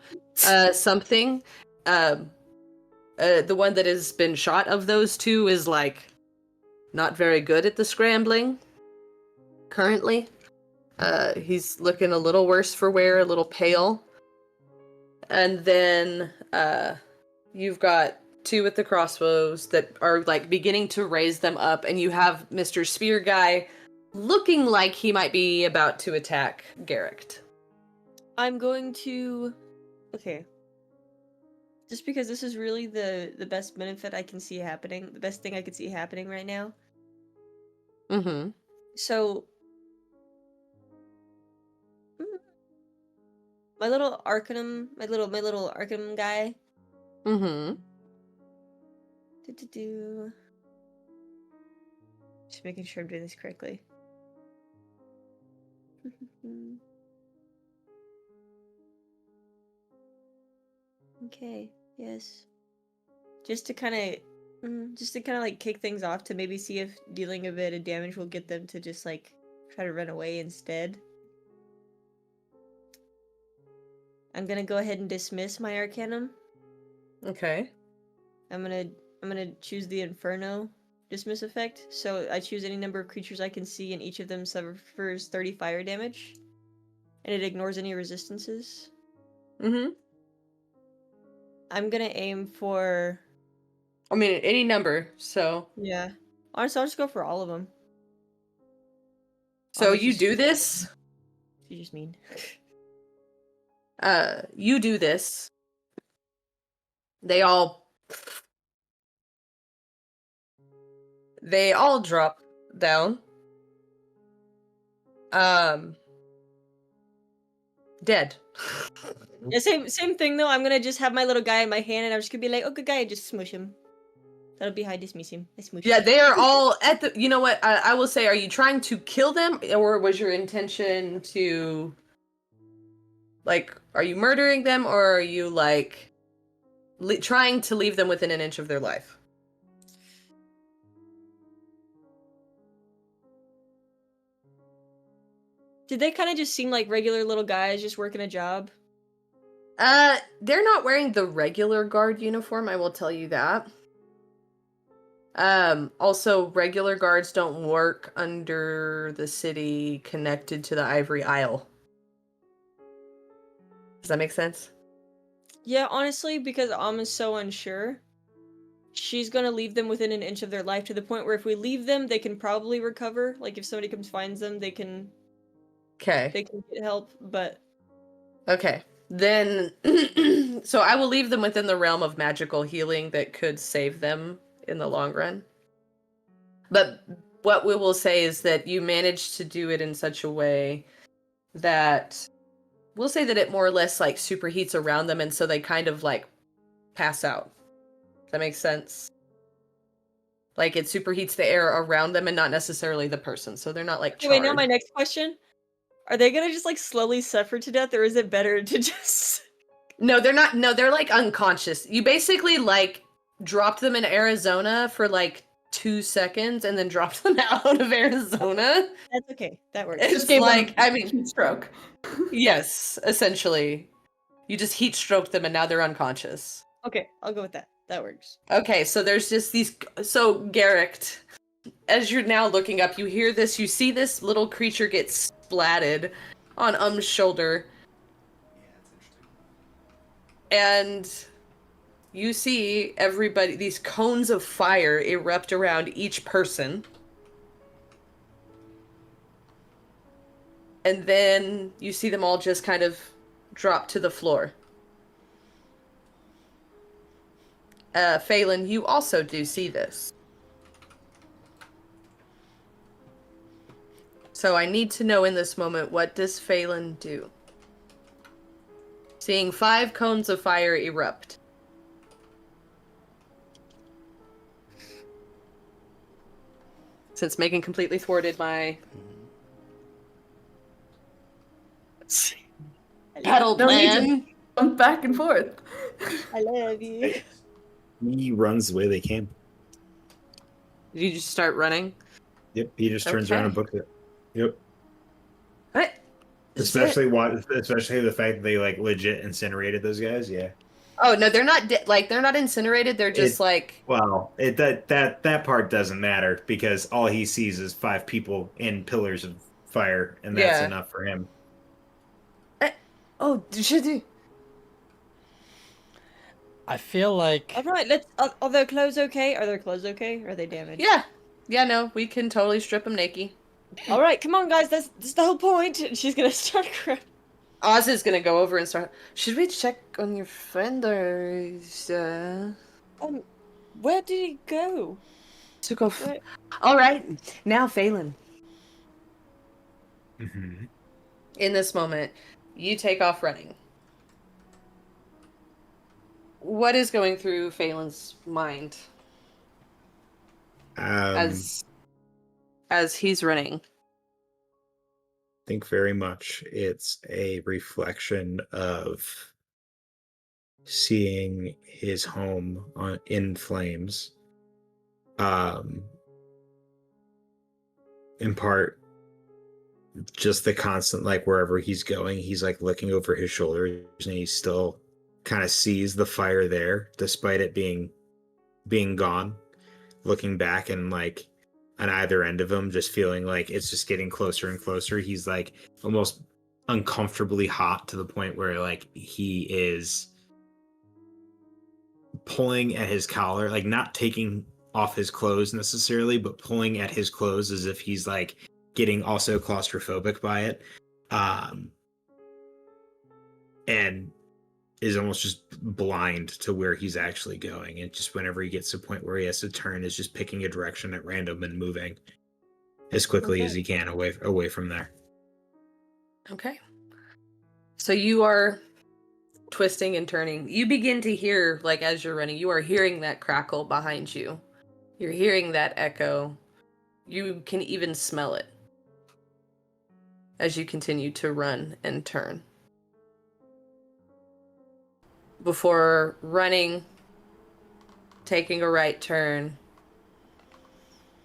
something. The one that has been shot of those 2 is like not very good at the scrambling currently. He's looking a little worse for wear, a little pale. And then you've got 2 with the crossbows that are like beginning to raise them up, and you have Mr. Spear Guy looking like he might be about to attack Garrick. I'm going to. Okay. Just because this is really the best benefit I can see happening, the best thing I could see happening right now. Mm-hmm. So, my little Arcanum guy. Mm-hmm. Just making sure I'm doing this correctly. Okay. Yes. Just to kind of like kick things off to maybe see if dealing a bit of damage will get them to just like try to run away instead. I'm gonna go ahead and dismiss my Arcanum. Okay. I'm gonna choose the Inferno dismiss effect. So I choose any number of creatures I can see, and each of them suffers 30 fire damage, and it ignores any resistances. Mm-hmm. I'm gonna aim for. I mean, any number, so... Yeah. Honestly, I'll just go for all of them. So you do this? You just mean. You do this. They all drop down. Dead. Yeah, same thing though. I'm gonna just have my little guy in my hand, and I'm just gonna be like, "Oh, good guy," and just smush him. That'll be how I dismiss him. I smush Yeah, him. they are all at the. You know what? I will say, are you trying to kill them, or was your intention to, like, are you murdering them, or are you like trying to leave them within an inch of their life? Did they kind of just seem like regular little guys just working a job? They're not wearing the regular guard uniform, I will tell you that. Also, regular guards don't work under the city connected to the Ivory Isle. Does that make sense? Yeah, honestly, because is so unsure, she's gonna leave them within an inch of their life to the point where if we leave them, they can probably recover. Like if somebody comes finds them, they can Okay. get help. But Okay. Then, so I will leave them within the realm of magical healing that could save them in the long run. But what we will say is that you managed to do it in such a way that we'll say that it more or less like superheats around them, and so they kind of like pass out. Does that make sense? Like it superheats the air around them and not necessarily the person, so they're not like charred. wait, now my next question: are they gonna just like slowly suffer to death, or is it better to just? No, they're not. No, they're like unconscious. You basically like dropped them in Arizona for like 2 seconds and then dropped them out of Arizona. That's okay. That works. It's Just gave like, them I mean, heat stroke. yes, essentially. You just heat stroked them and now they're unconscious. Okay, I'll go with that. That works. Okay, so there's just these. So, Garrick, as you're now looking up, you hear this, you see this little creature get splatted on shoulder. And you see everybody, these cones of fire erupt around each person. And then you see them all just kind of drop to the floor. Phelan, you also do see this. So I need to know in this moment, what does Phelan do? Seeing 5 cones of fire erupt. Since Megan completely thwarted my battle No need to plan. jump back and forth. I love you. He runs the way they came. Did you just start running? Yep, he just turns around and books it. Yep. What? Especially the fact that they like legit incinerated those guys. Yeah. Oh no, they're not they're not incinerated. They're just Well, that part doesn't matter because all he sees is 5 people in pillars of fire, and that's enough for him. Oh, should you? I feel like All right, let's. Are their clothes okay? Are their clothes okay? Or are they damaged? Yeah. No, we can totally strip them naked. All right, come on, guys. That's the whole point. And she's gonna start crying. Oz is gonna go over and start. Should we check on your friend or? Where did he go? Took off. Where- All right, now Phelan. Mm-hmm. In this moment, you take off running. What is going through Phelan's mind as he's running? I think very much it's a reflection of seeing his home in flames. In part, just the constant, like wherever he's going, he's like looking over his shoulders and he still kind of sees the fire there, despite it being gone. Looking back and like on either end of him, just feeling like it's just getting closer and closer. He's like almost uncomfortably hot to the point where like he is pulling at his collar, like not taking off his clothes necessarily, but pulling at his clothes as if he's like getting also claustrophobic by it. And is almost just blind to where he's actually going. And just whenever he gets to a point where he has to turn, is just picking a direction at random and moving as quickly as he can away from there. Okay. So you are twisting and turning. You begin to hear, like as you're running, you are hearing that crackle behind you. You're hearing that echo. You can even smell it as you continue to run and turn. Before running, taking a right turn,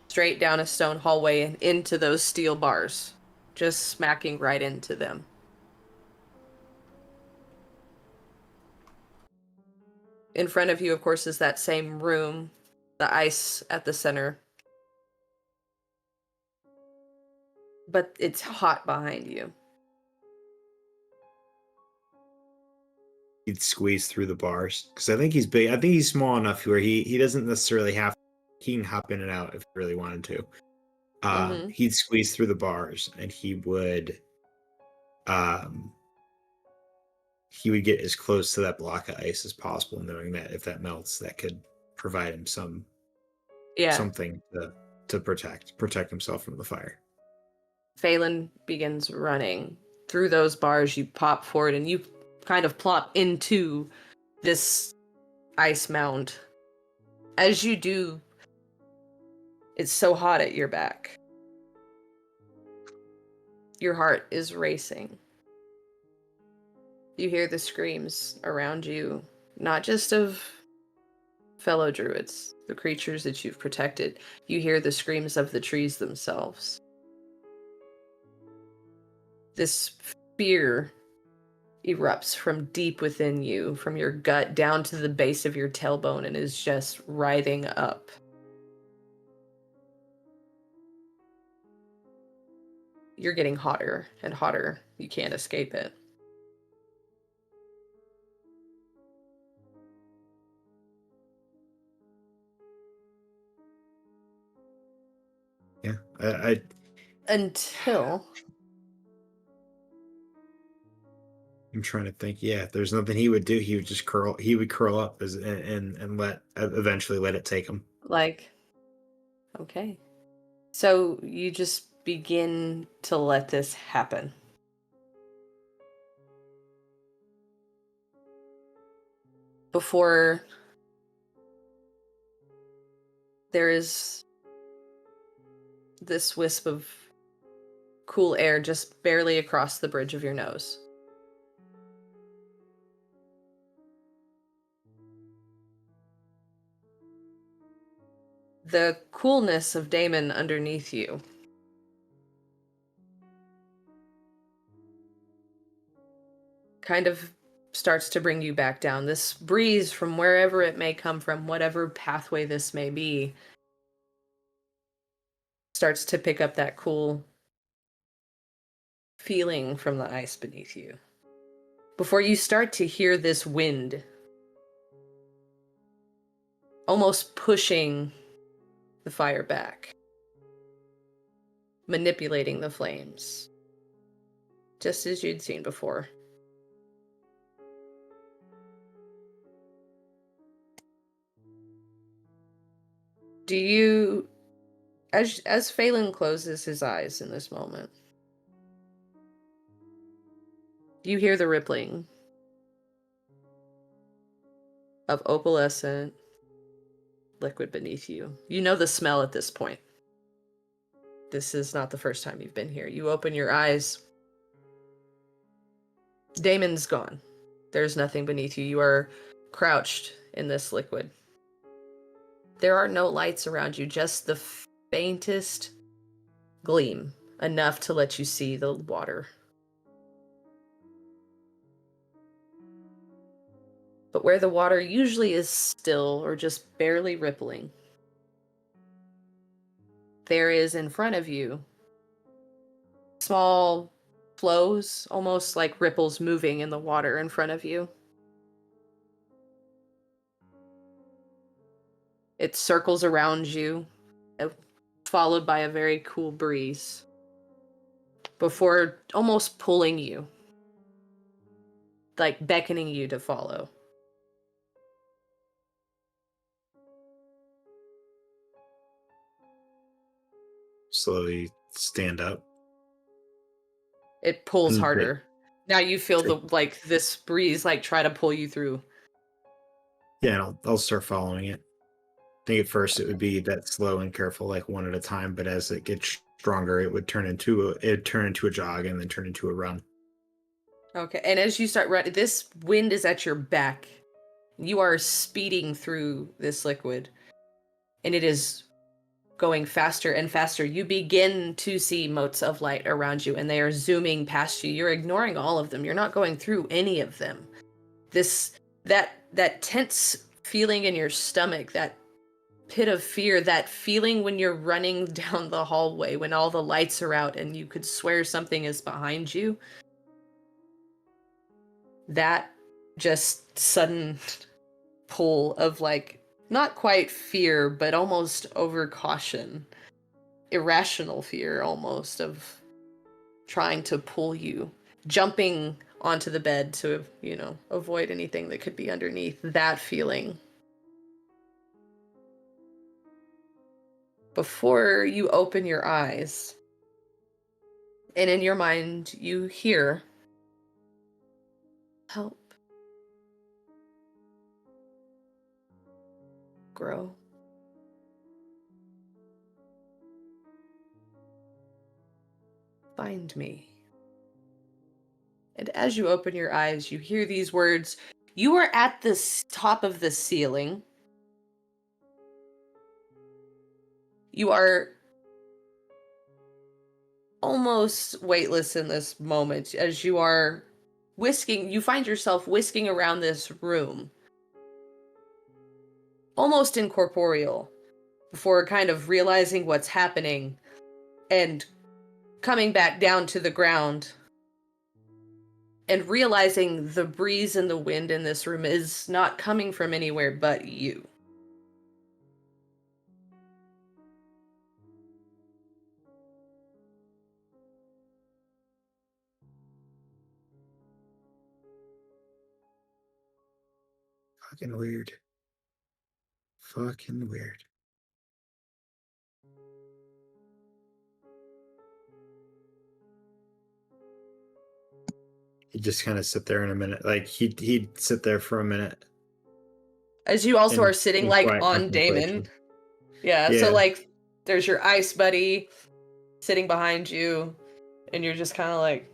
straight down a stone hallway and into those steel bars, just smacking right into them. In front of you, of course, is that same room, the ice at the center. But it's hot behind you. He'd squeeze through the bars because I think he's big. I think he's small enough where he doesn't necessarily have. He can hop in and out if he really wanted to. Mm-hmm. He'd squeeze through the bars and um he would get as close to that block of ice as possible, knowing that if that melts, that could provide him something to protect himself from the fire. Phelan begins running. Through those bars, you pop forward and you kind of plop into this ice mound. As you do, it's so hot at your back. Your heart is racing. You hear the screams around you, not just of fellow druids, the creatures that you've protected. You hear the screams of the trees themselves. This fear erupts from deep within you, from your gut down to the base of your tailbone, and is just writhing up. You're getting hotter and hotter. You can't escape it. Yeah, I Until I'm trying to think. Yeah, there's nothing he would do. He would just curl. He would curl up and eventually let it take him. okay. So you just begin to let this happen. Before there is this wisp of cool air just barely across the bridge of your nose. The coolness of Damon underneath you kind of starts to bring you back down. This breeze from wherever it may come from, whatever pathway this may be, starts to pick up that cool feeling from the ice beneath you. Before you start to hear this wind almost pushing the fire back, manipulating the flames, just as you'd seen before. Do you, as Phelan closes his eyes in this moment, you hear the rippling of opalescent liquid beneath you. You know the smell at this point. This is not the first time you've been here. You open your eyes. Damon's gone. There's nothing beneath you. You are crouched in this liquid. There are no lights around you, just the faintest gleam, enough to let you see the water. But where the water usually is still or just barely rippling, there is in front of you small flows, almost like ripples moving in the water in front of you. It circles around you, followed by a very cool breeze, before almost pulling you, like beckoning you to follow. Slowly stand up. It pulls Mm, harder. Now you feel this breeze try to pull you through. Yeah, and I'll start following it. I think at first it would be that slow and careful, like one at a time, but as it gets stronger, it would turn into a jog and then turn into a run. Okay, and as you start running, this wind is at your back. You are speeding through this liquid, and it is going faster and faster. You begin to see motes of light around you, and they are zooming past you. You're ignoring all of them. You're not going through any of them. That tense feeling in your stomach, that pit of fear, that feeling when you're running down the hallway, when all the lights are out and you could swear something is behind you. That just sudden pull of like, not quite fear, but almost over caution. Irrational fear almost of trying to pull you, jumping onto the bed to, avoid anything that could be underneath. That feeling. Before you open your eyes, and in your mind, you hear, help. Grow. Find me. And as you open your eyes, you hear these words. You are at the top of the ceiling. You are almost weightless in this moment as you are you find yourself whisking around this room. Almost incorporeal, before kind of realizing what's happening and coming back down to the ground and realizing the breeze and the wind in this room is not coming from anywhere but you. Fucking weird. Fucking weird. He'd just kind of sit there in a minute. Like he'd sit there for a minute. As you also are sitting like quiet on Damon. contemplation. Yeah, Yeah. so like there's your ice buddy sitting behind you, and you're just kind of like,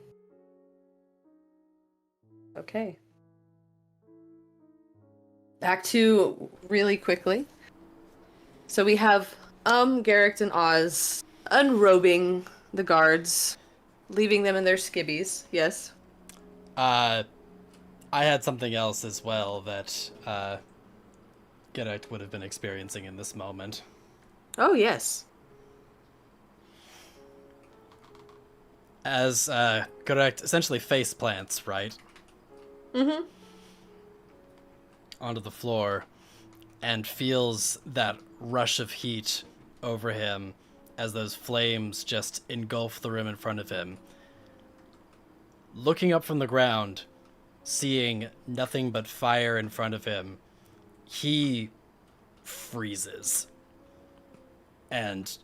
okay. Back to really quickly. So we have Garrick and Oz unrobing the guards, leaving them in their skibbies. Yes. I had something else as well that Geralt would have been experiencing in this moment. Oh, yes. As Geralt essentially face plants, right? Mm-hmm. Onto the floor and feels that rush of heat over him as those flames just engulf the room in front of him. Looking up from the ground, seeing nothing but fire in front of him, he freezes and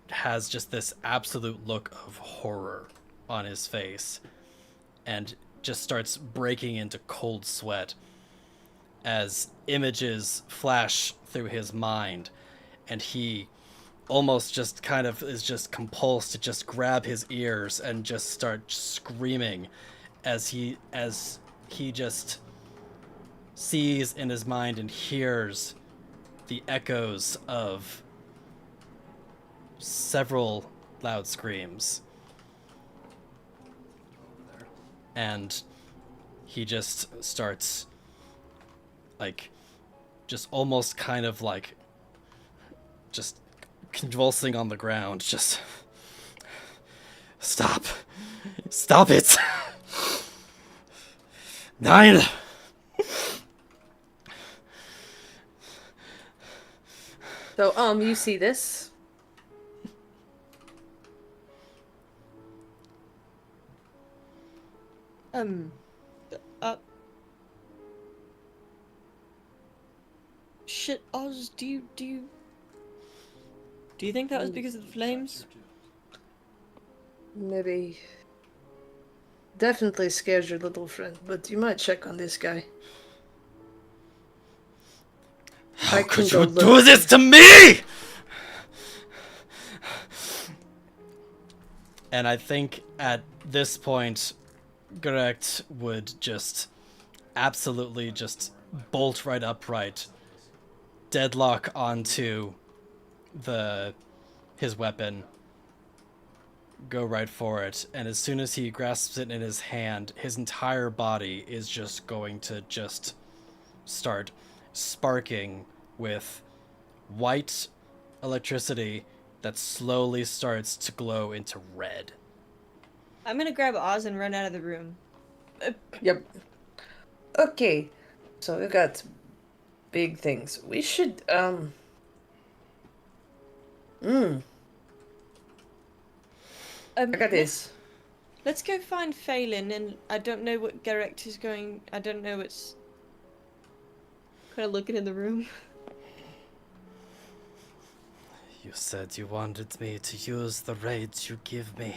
has just this absolute look of horror on his face and just starts breaking into cold sweat as images flash through his mind, and he almost just kind of is just compulsed to just grab his ears and just start screaming as he just sees in his mind and hears the echoes of several loud screams. And he just starts like just almost kind of like just convulsing on the ground, just stop it. 9. So you see this. Shit, Oz, do you think that was because of the flames? Maybe. Definitely scared your little friend, but you might check on this guy. How I could can you go do look. this to me? And I think at this point, Geralt would just absolutely just bolt right upright, deadlock onto his weapon, go right for it, and as soon as he grasps it in his hand, his entire body is just going to just start sparking with white electricity that slowly starts to glow into red. I'm gonna grab Oz and run out of the room. Yep. Okay. So we got big things. We should I got this. Let's go find Phelan, and I don't know what Garrett is going. I don't know what's. Kind of looking in the room. You said you wanted me to use the rage you give me.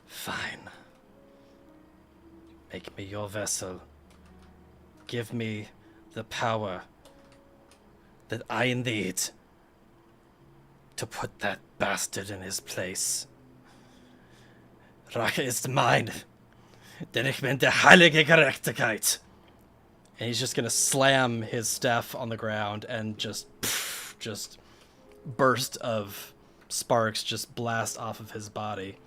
Fine. Make me your vessel. Give me the power that I need to put that bastard in his place. Rache ist mein, denn ich bin der heilige Gerechtigkeit. And he's just gonna slam his staff on the ground and just burst of sparks just blast off of his body.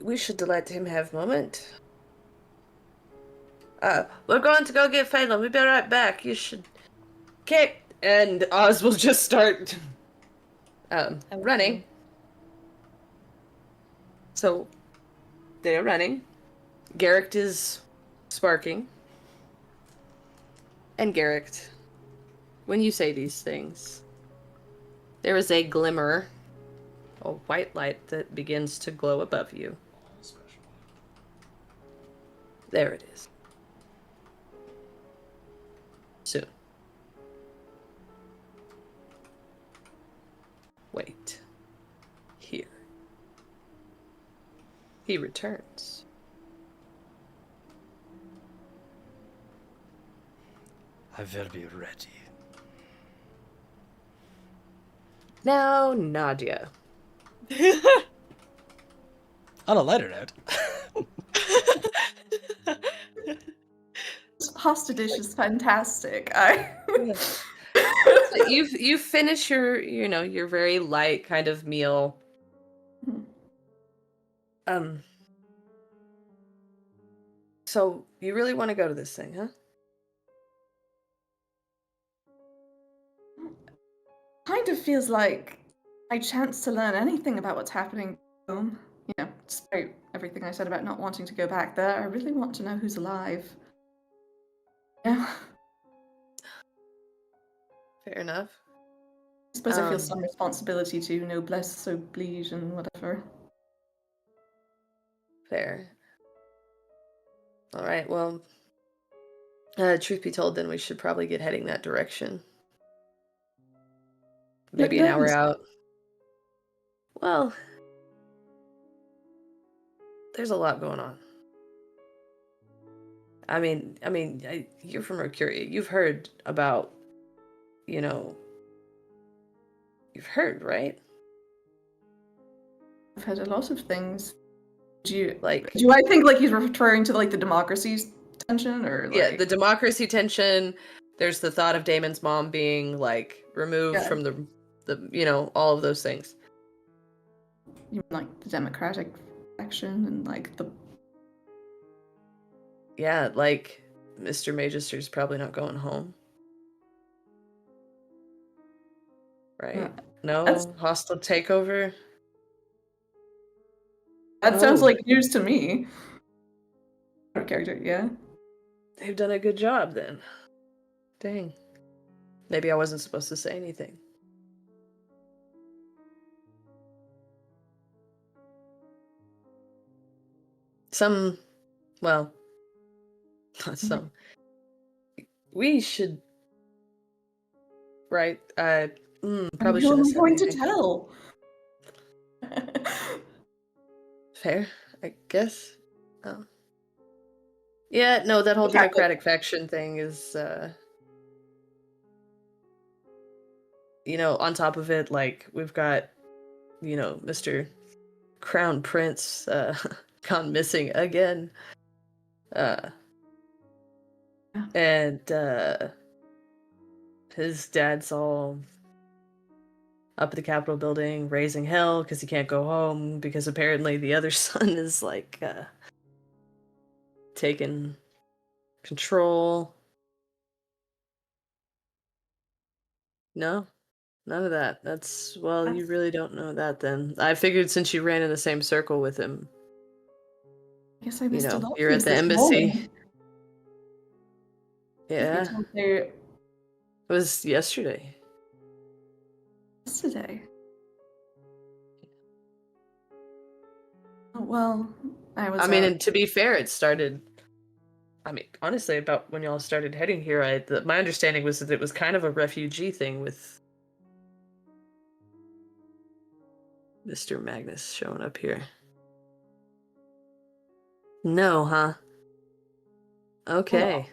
We should let him have a moment. We're going to go get Phelan. We'll be right back. You should... Okay. And Oz will just start running. So, they're running. Garrick is sparking. And Garrick, when you say these things, there is a glimmer, a white light that begins to glow above you. There it is. Soon. Wait. Here. He returns. I will be ready. Now, Nadia. On a lighter note. This pasta dish is fantastic. You finish your, your very light kind of meal. So you really want to go to this thing, huh? Kind of feels like my chance to learn anything about what's happening at home. Despite everything I said about not wanting to go back there, I really want to know who's alive. Yeah. Fair enough. I suppose I feel some responsibility to noblesse oblige and whatever. Fair. All right, well, truth be told, then we should probably get heading that direction. Maybe an hour out. Well, there's a lot going on. I mean, you're from Mercuria. You've heard about, you've heard, right? I've heard a lot of things. Do I think he's referring to the democracy tension or Yeah, the democracy tension. There's the thought of Damon's mom being removed from the all of those things. You mean the Democratic faction and the Yeah, Mr. Magister's probably not going home. Right? No hostile takeover. That sounds like news to me. Character, yeah. They've done a good job then. Dang. Maybe I wasn't supposed to say anything. Well, not some. We should, right? Probably Who am shouldn't I going say to tell? Fair, I guess. Yeah, no, that whole Democratic faction thing is, on top of it, we've got, Mr. Crown Prince, gone missing again. And, his dad's all up at the Capitol building raising hell because he can't go home because apparently the other son is taken Control. No, none of that. That's, well, you really don't know that then. I figured since you ran in the same circle with him, I guess I missed a lot of you're at things the this embassy. morning. Yeah, They told me it was yesterday. yesterday. Oh, well, I was. I mean, and to be fair, it started. I mean, honestly, about when y'all started heading here, my understanding was that it was kind of a refugee thing with Mr. Magnus showing up here. No, huh? Okay.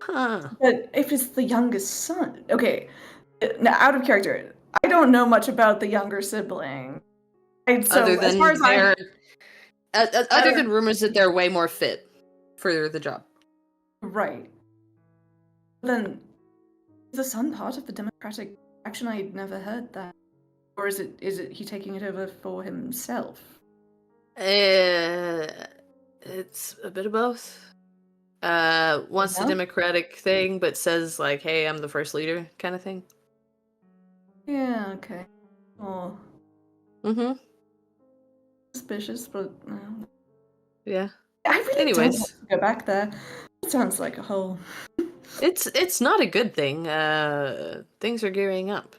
Huh. But if it's the youngest son, okay. Now, out of character, I don't know much about the younger sibling. So Other as far than as I, other than rumors that they're way more fit for the job. right, then is the son part of the Democratic faction? I'd never heard that. Or is it he taking it over for himself? It's a bit of both. Wants the Yeah? Democratic thing, but says like, "Hey, I'm the first leader," kind of thing. Yeah, okay. Oh, Mm-hmm. suspicious, but Yeah. I really don't want Anyways, to go back there. It sounds like a whole. it's not a good thing. Things are gearing up.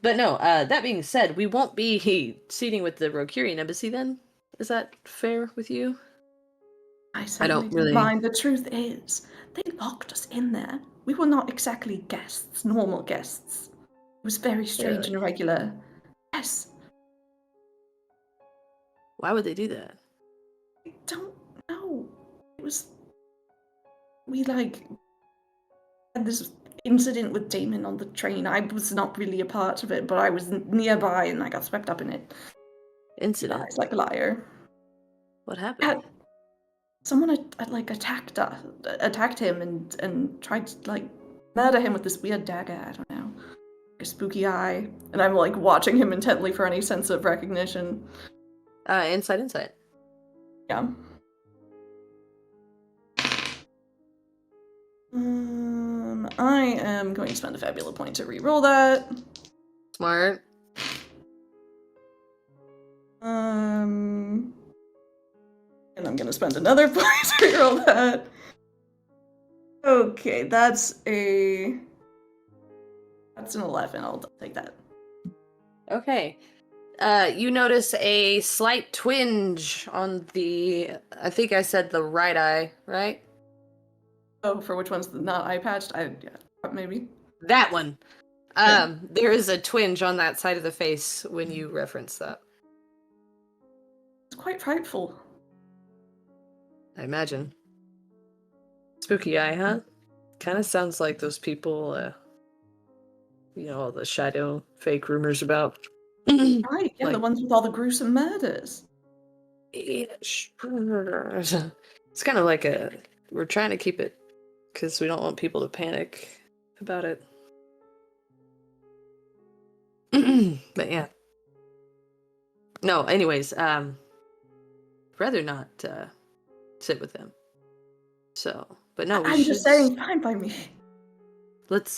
But no, that being said, we won't be seating with the Rokirian embassy then? Is that fair with you? I I certainly don't don't really. mind. The truth is, they locked us in there. We were not exactly guests, normal guests. It was very strange and Really? irregular. Yes, Why would they do that? I don't know. It was. We, like, had this incident with Damon on the train. I was not really a part of it, but I was nearby and I got swept up in it. Incident? Lies like a liar. What happened? Someone attacked him and tried to like murder him with this weird dagger. I don't know, a spooky eye, and I'm like watching him intently for any sense of recognition. Insight. Yeah. I am going to spend a Fabula point to re-roll that. Smart. And I'm gonna spend another point to re-roll that. Okay, that's an 11. I'll take that. Okay. You notice a slight twinge on the, I think I said the right eye, right? Oh, for which one's not eye patched? Maybe. That one. Okay. There is a twinge on that side of the face when you reference that. It's quite frightful. I imagine. Spooky eye, huh? Kind of sounds like those people, all the shadow fake rumors about. Right, yeah, the Like, ones with all the gruesome murders. yeah, sure. It's kind of like we're trying to keep it because we don't want people to panic about it. But yeah. No, anyways, rather not sit with them. So, but no, we I'm should just saying, fine by me. let's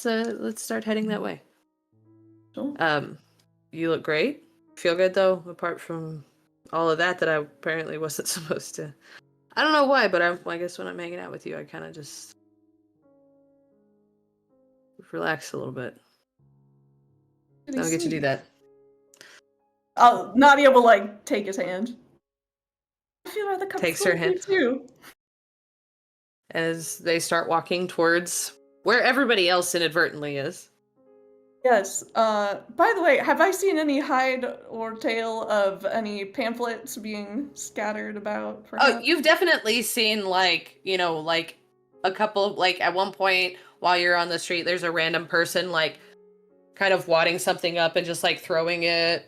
start heading that way. Sure. You look great. Feel good though, apart from all of that I apparently wasn't supposed to. I don't know why, but I guess when I'm hanging out with you, I kind of just relax a little bit. I don't get to do that. Nadia will like take his hand. I feel rather Takes her comfortable with hand. you too. As they start walking towards where everybody else inadvertently is. Yes. By the way, have I seen any hide or tail of any pamphlets being scattered about? Perhaps? Oh, you've definitely seen like a couple, like at one point while you're on the street, there's a random person like kind of wadding something up and just like throwing it.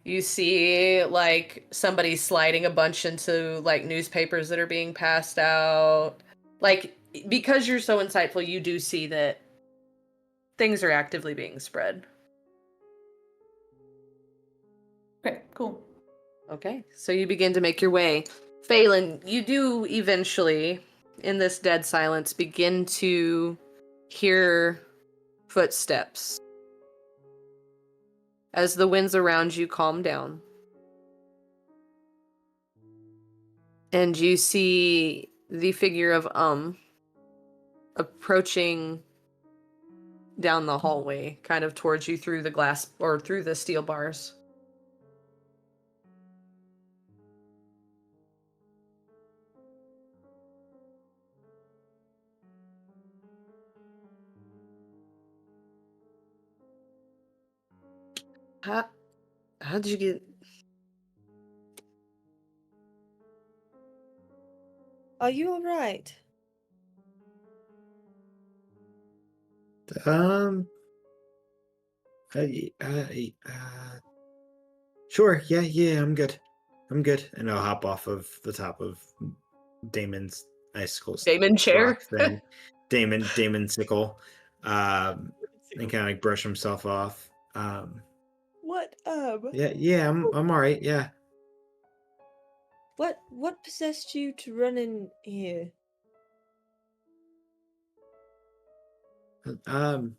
You see like somebody sliding a bunch into like newspapers that are being passed out. Like, because you're so insightful, you do see that things are actively being spread. Okay, cool. Okay, so you begin to make your way Phelan, you do eventually, in this dead silence, begin to hear footsteps as the winds around you calm down. And you see the figure of approaching down the hallway, kind of towards you through the glass or through the steel bars. How'd you get? Are you alright? Sure. Yeah. I'm good. And I'll hop off of the top of Damon's icicles. Damon chair? rock thing. Damon sickle. And kind of like brush himself off. What Yeah. I'm all right. Yeah. what possessed you to run in here? Um.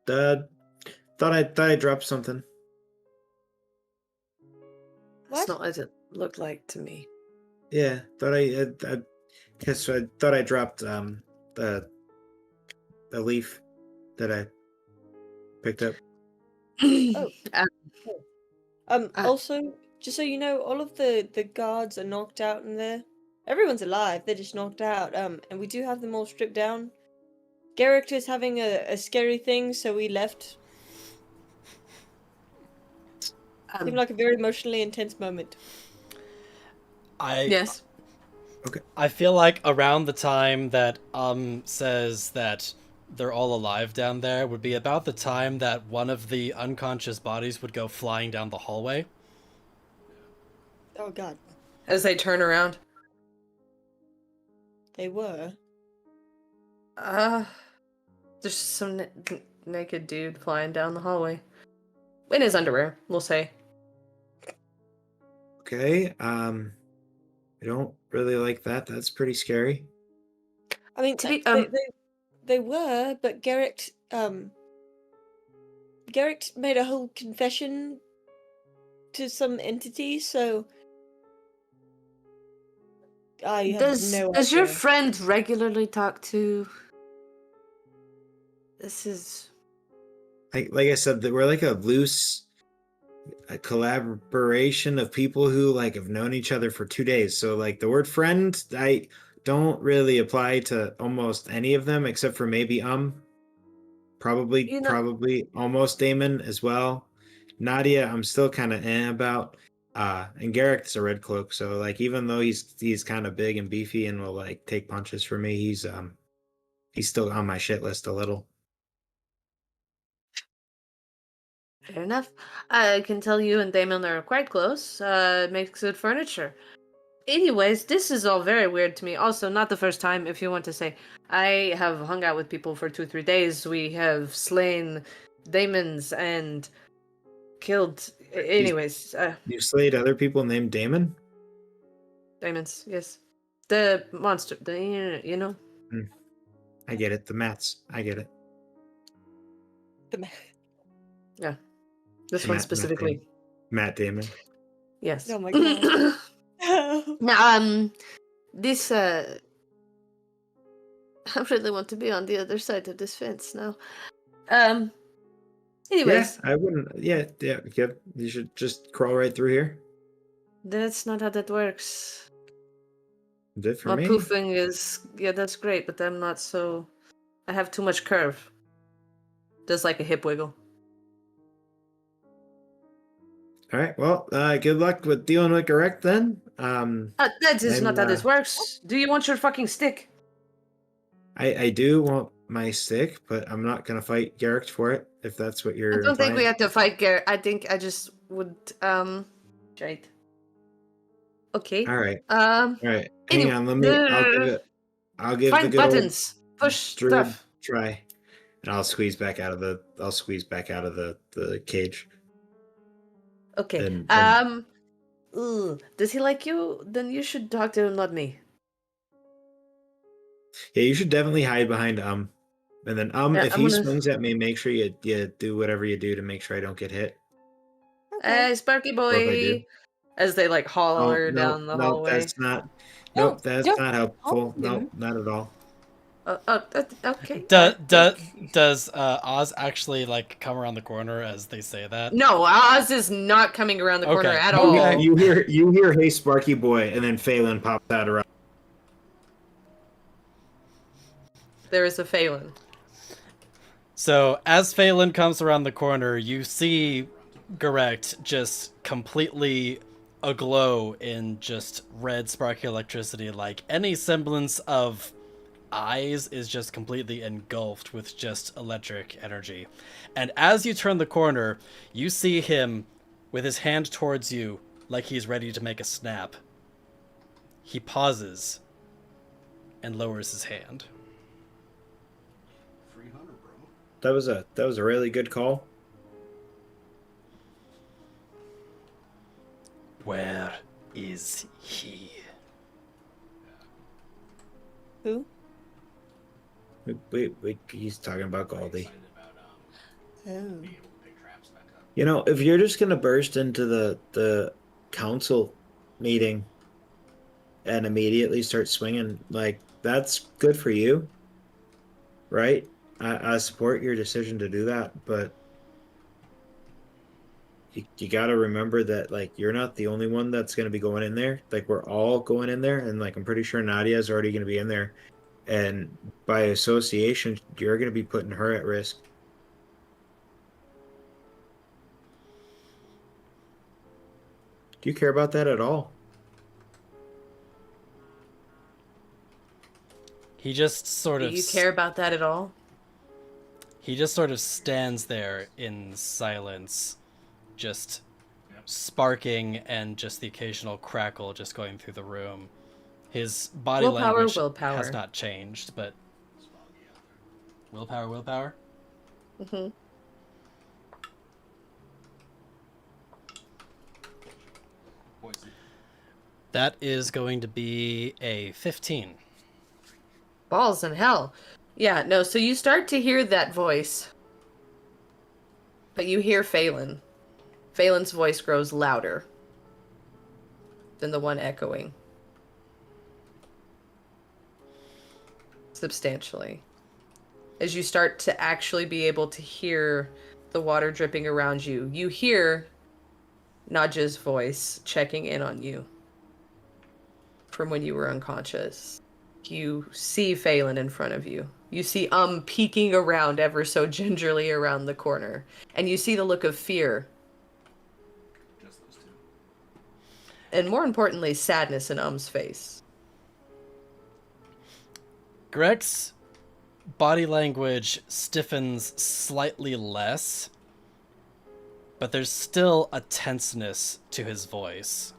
Thought I dropped something. That's What? not what it looked like to me. Yeah. Thought I guess I thought I dropped the leaf that I picked up. Oh. Uh, Also, just so you know, all of the guards are knocked out in there. Everyone's alive, they're just knocked out. And we do have them all stripped down. Garrick is having a scary thing, so we left. Seemed like a very emotionally intense moment. yes. I feel like around the time that says that they're all alive down there would be about the time that one of the unconscious bodies would go flying down the hallway. Oh god. As they turn around. They were. There's some naked dude flying down the hallway. In his underwear, we'll say. Okay. I don't really like that. That's pretty scary. I mean, To be- they were, but Garrick made a whole confession to some entity, so I have no Does your idea. friend regularly talk to? This is. Like I said, that we're like a loose collaboration of people who like have known each other for 2 days. So like the word friend, I don't really apply to almost any of them except for maybe probably You know- probably almost Damon as well. Nadia, I'm still kind of about. And Garrick's a red cloak, so like even though he's kind of big and beefy and will like take punches for me, he's still on my shit list a little. Fair enough. I can tell you and Damon are quite close. Makes good furniture. Anyways, this is all very weird to me. Also, not the first time, if you want to say. I have hung out with people for 2-3 days. We have slain demons and killed. Anyways, You slayed other people named Damon? demons, yes. The monster, you know? I get it. The mats. I get it. Yeah. This one specifically. Matt Damon. Yes. Oh my god. Now, this, I really want to be on the other side of this fence now. Anyways, Yeah, I wouldn't. Yeah. You should just crawl right through here. that's not how that works. Did for My me. poofing is, yeah, that's great, but I'm not so, I have too much curve. Does like a hip wiggle. All right. Well, good luck with dealing with Garrick then. That is not how this works. Do you want your fucking stick? I do want my stick, but I'm not gonna fight Garrick for it. If that's what you're. I don't think we implying. have to fight Garrett. I think I just would, right. Okay. All right. Um, All right. Hang on. Let me. I'll give it. I'll give find the good old buttons. Push druid stuff. try, and I'll squeeze back out of the. the cage. Okay. And Does he like you? Then you should talk to him, not me. yeah, you should definitely hide behind and then Yeah, if I'm he gonna. swings at me, make sure you do whatever you do to make sure I don't get hit. Hey, Sparky Or if I do. boy! As they like Oh holler no, down the no, hallway. that's not No, nope, that's no, not helpful. I'll do Nope, it. not at all. Okay. Does Oz actually like come around the corner as they say that? No, Oz is not coming around the corner Okay. at You, all. you hear hey Sparky boy, and then Phelan pops out around. There is a Phelan. So as Phelan comes around the corner, you see Garect just completely aglow in just red sparky electricity. Like any semblance of eyes is just completely engulfed with just electric energy. And as you turn the corner, you see him with his hand towards you like he's ready to make a snap. He pauses and lowers his hand. That was a really good call. Where is he? Who? Wait, he's talking about Galdi. Oh. You know, if you're just gonna burst into the council meeting and immediately start swinging, like that's good for you, right? I support your decision to do that, but you got to remember that like you're not the only one that's going to be going in there. Like we're all going in there, and like I'm pretty sure Nadia is already going to be in there, and by association, you're going to be putting her at risk. Do you care about that at all? He just sort Do of you care about that at all? He just sort of stands there in silence, just sparking and just the occasional crackle just going through the room. His body language has not changed, but willpower. Mm-hmm. That is going to be a 15. Balls in hell. Yeah, no, so you start to hear that voice. But you hear Phelan. Phelan's voice grows louder than the one echoing. Substantially. As you start to actually be able to hear the water dripping around you, you hear Nadja's voice checking in on you from when you were unconscious. You see Phelan in front of you. You see peeking around ever so gingerly around the corner. And you see the look of fear. And more importantly, sadness in face. Greg's body language stiffens slightly less, but there's still a tenseness to his voice.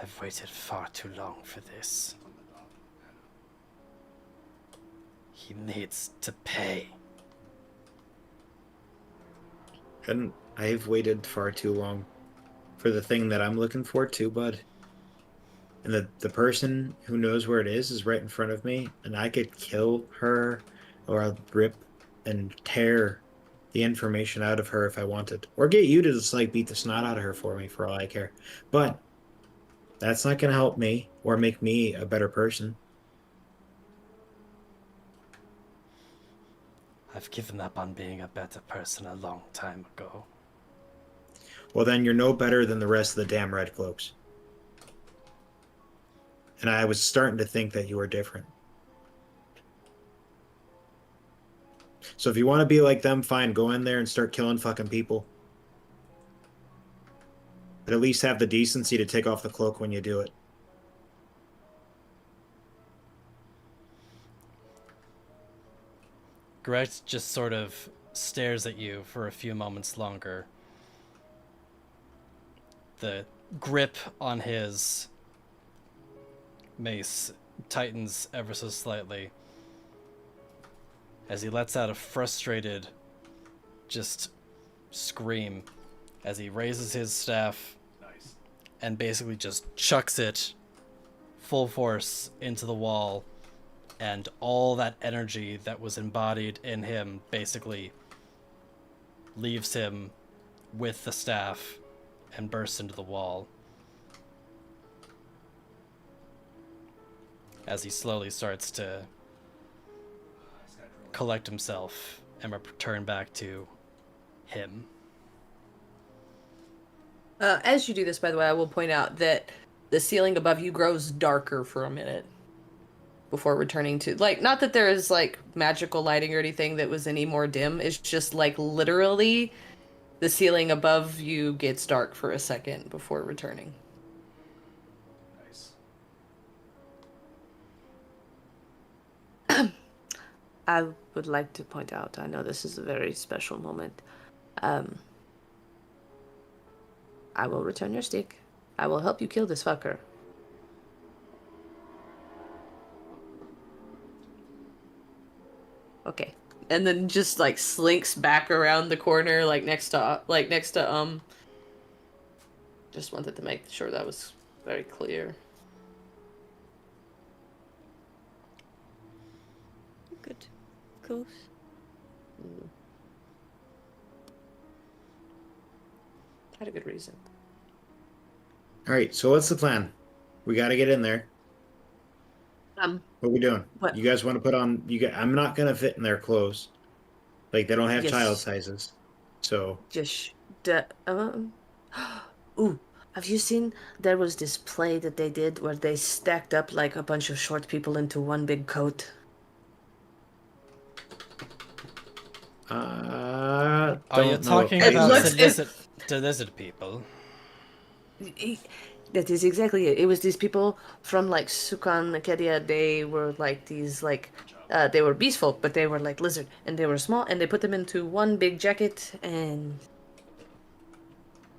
I've waited far too long for this. He needs to pay. And I've waited far too long for the thing that I'm looking for too, bud. And the person who knows where it is right in front of me, and I could kill her or I'll rip and tear the information out of her if I wanted. Or get you to just like beat the snot out of her for me for all I care. But that's not going to help me or make me a better person. I've given up on being a better person a long time ago. Well, then you're no better than the rest of the damn Red Cloaks. And I was starting to think that you were different. So if you want to be like them, fine, go in there and start killing fucking people. But at least have the decency to take off the cloak when you do it. Greg just sort of stares at you for a few moments longer. The grip on his mace tightens ever so slightly as he lets out a frustrated, just scream as he raises his staff and basically just chucks it full force into the wall, and all that energy that was embodied in him basically leaves him with the staff and bursts into the wall as he slowly starts to collect himself and return back to him. As you do this, by the way, I will point out that the ceiling above you grows darker for a minute before returning to, like, not that there is like magical lighting or anything that was any more dim. It's just like literally the ceiling above you gets dark for a second before returning. I would like to point out, I know this is a very special moment. I will return your stick. I will help you kill this fucker. Okay. And then just like slinks back around the corner, like next to just wanted to make sure that was very clear. Good. Of course. Had a good reason. All right, so what's the plan? We got to get in there. What are we doing? What? You guys want to put on? I'm not gonna fit in their clothes. Like they don't have Yes. child sizes. So Just ooh, have you seen there was this play that they did where they stacked up like a bunch of short people into one big coat? Are you don't know. talking It about looks- the lizard people? That is exactly it. It was these people from like Sukan, Acadia. They were like these like they were beast folk, but they were like lizard, and they were small, and they put them into one big jacket, and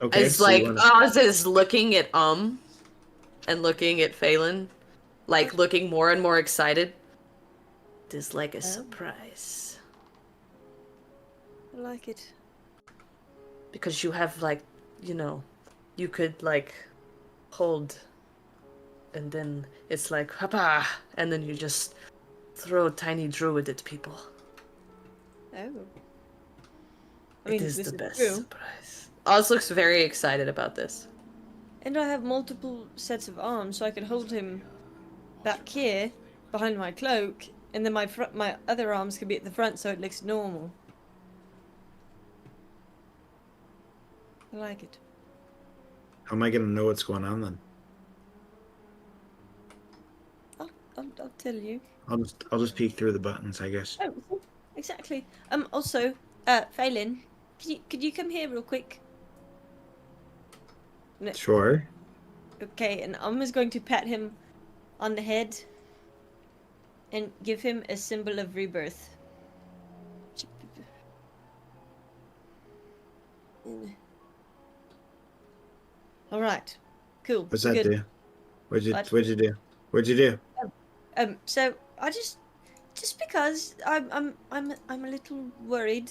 Okay, it's so like you wanna- Oz is looking at and looking at Phelan, like looking more and more excited. It is like a surprise I like it. because you have like, you know, you could like hold, and then it's like hapa, and then you just throw tiny druid at people. Oh. It is this the best true. surprise. Oz looks very excited about this. And I have multiple sets of arms, so I can hold him back here, behind my cloak, and then my other arms can be at the front, so it looks normal. I like it. How am I gonna know what's going on then? I'll tell you. I'll just peek through the buttons, I guess. Oh, exactly. Also, Phelan, could you come here real quick? No, Sure. okay, and I'm just going to pat him on the head and give him a symbol of rebirth. All right, cool. What's that good. do? What'd you What? do? What'd you do? So I just because I'm a little worried.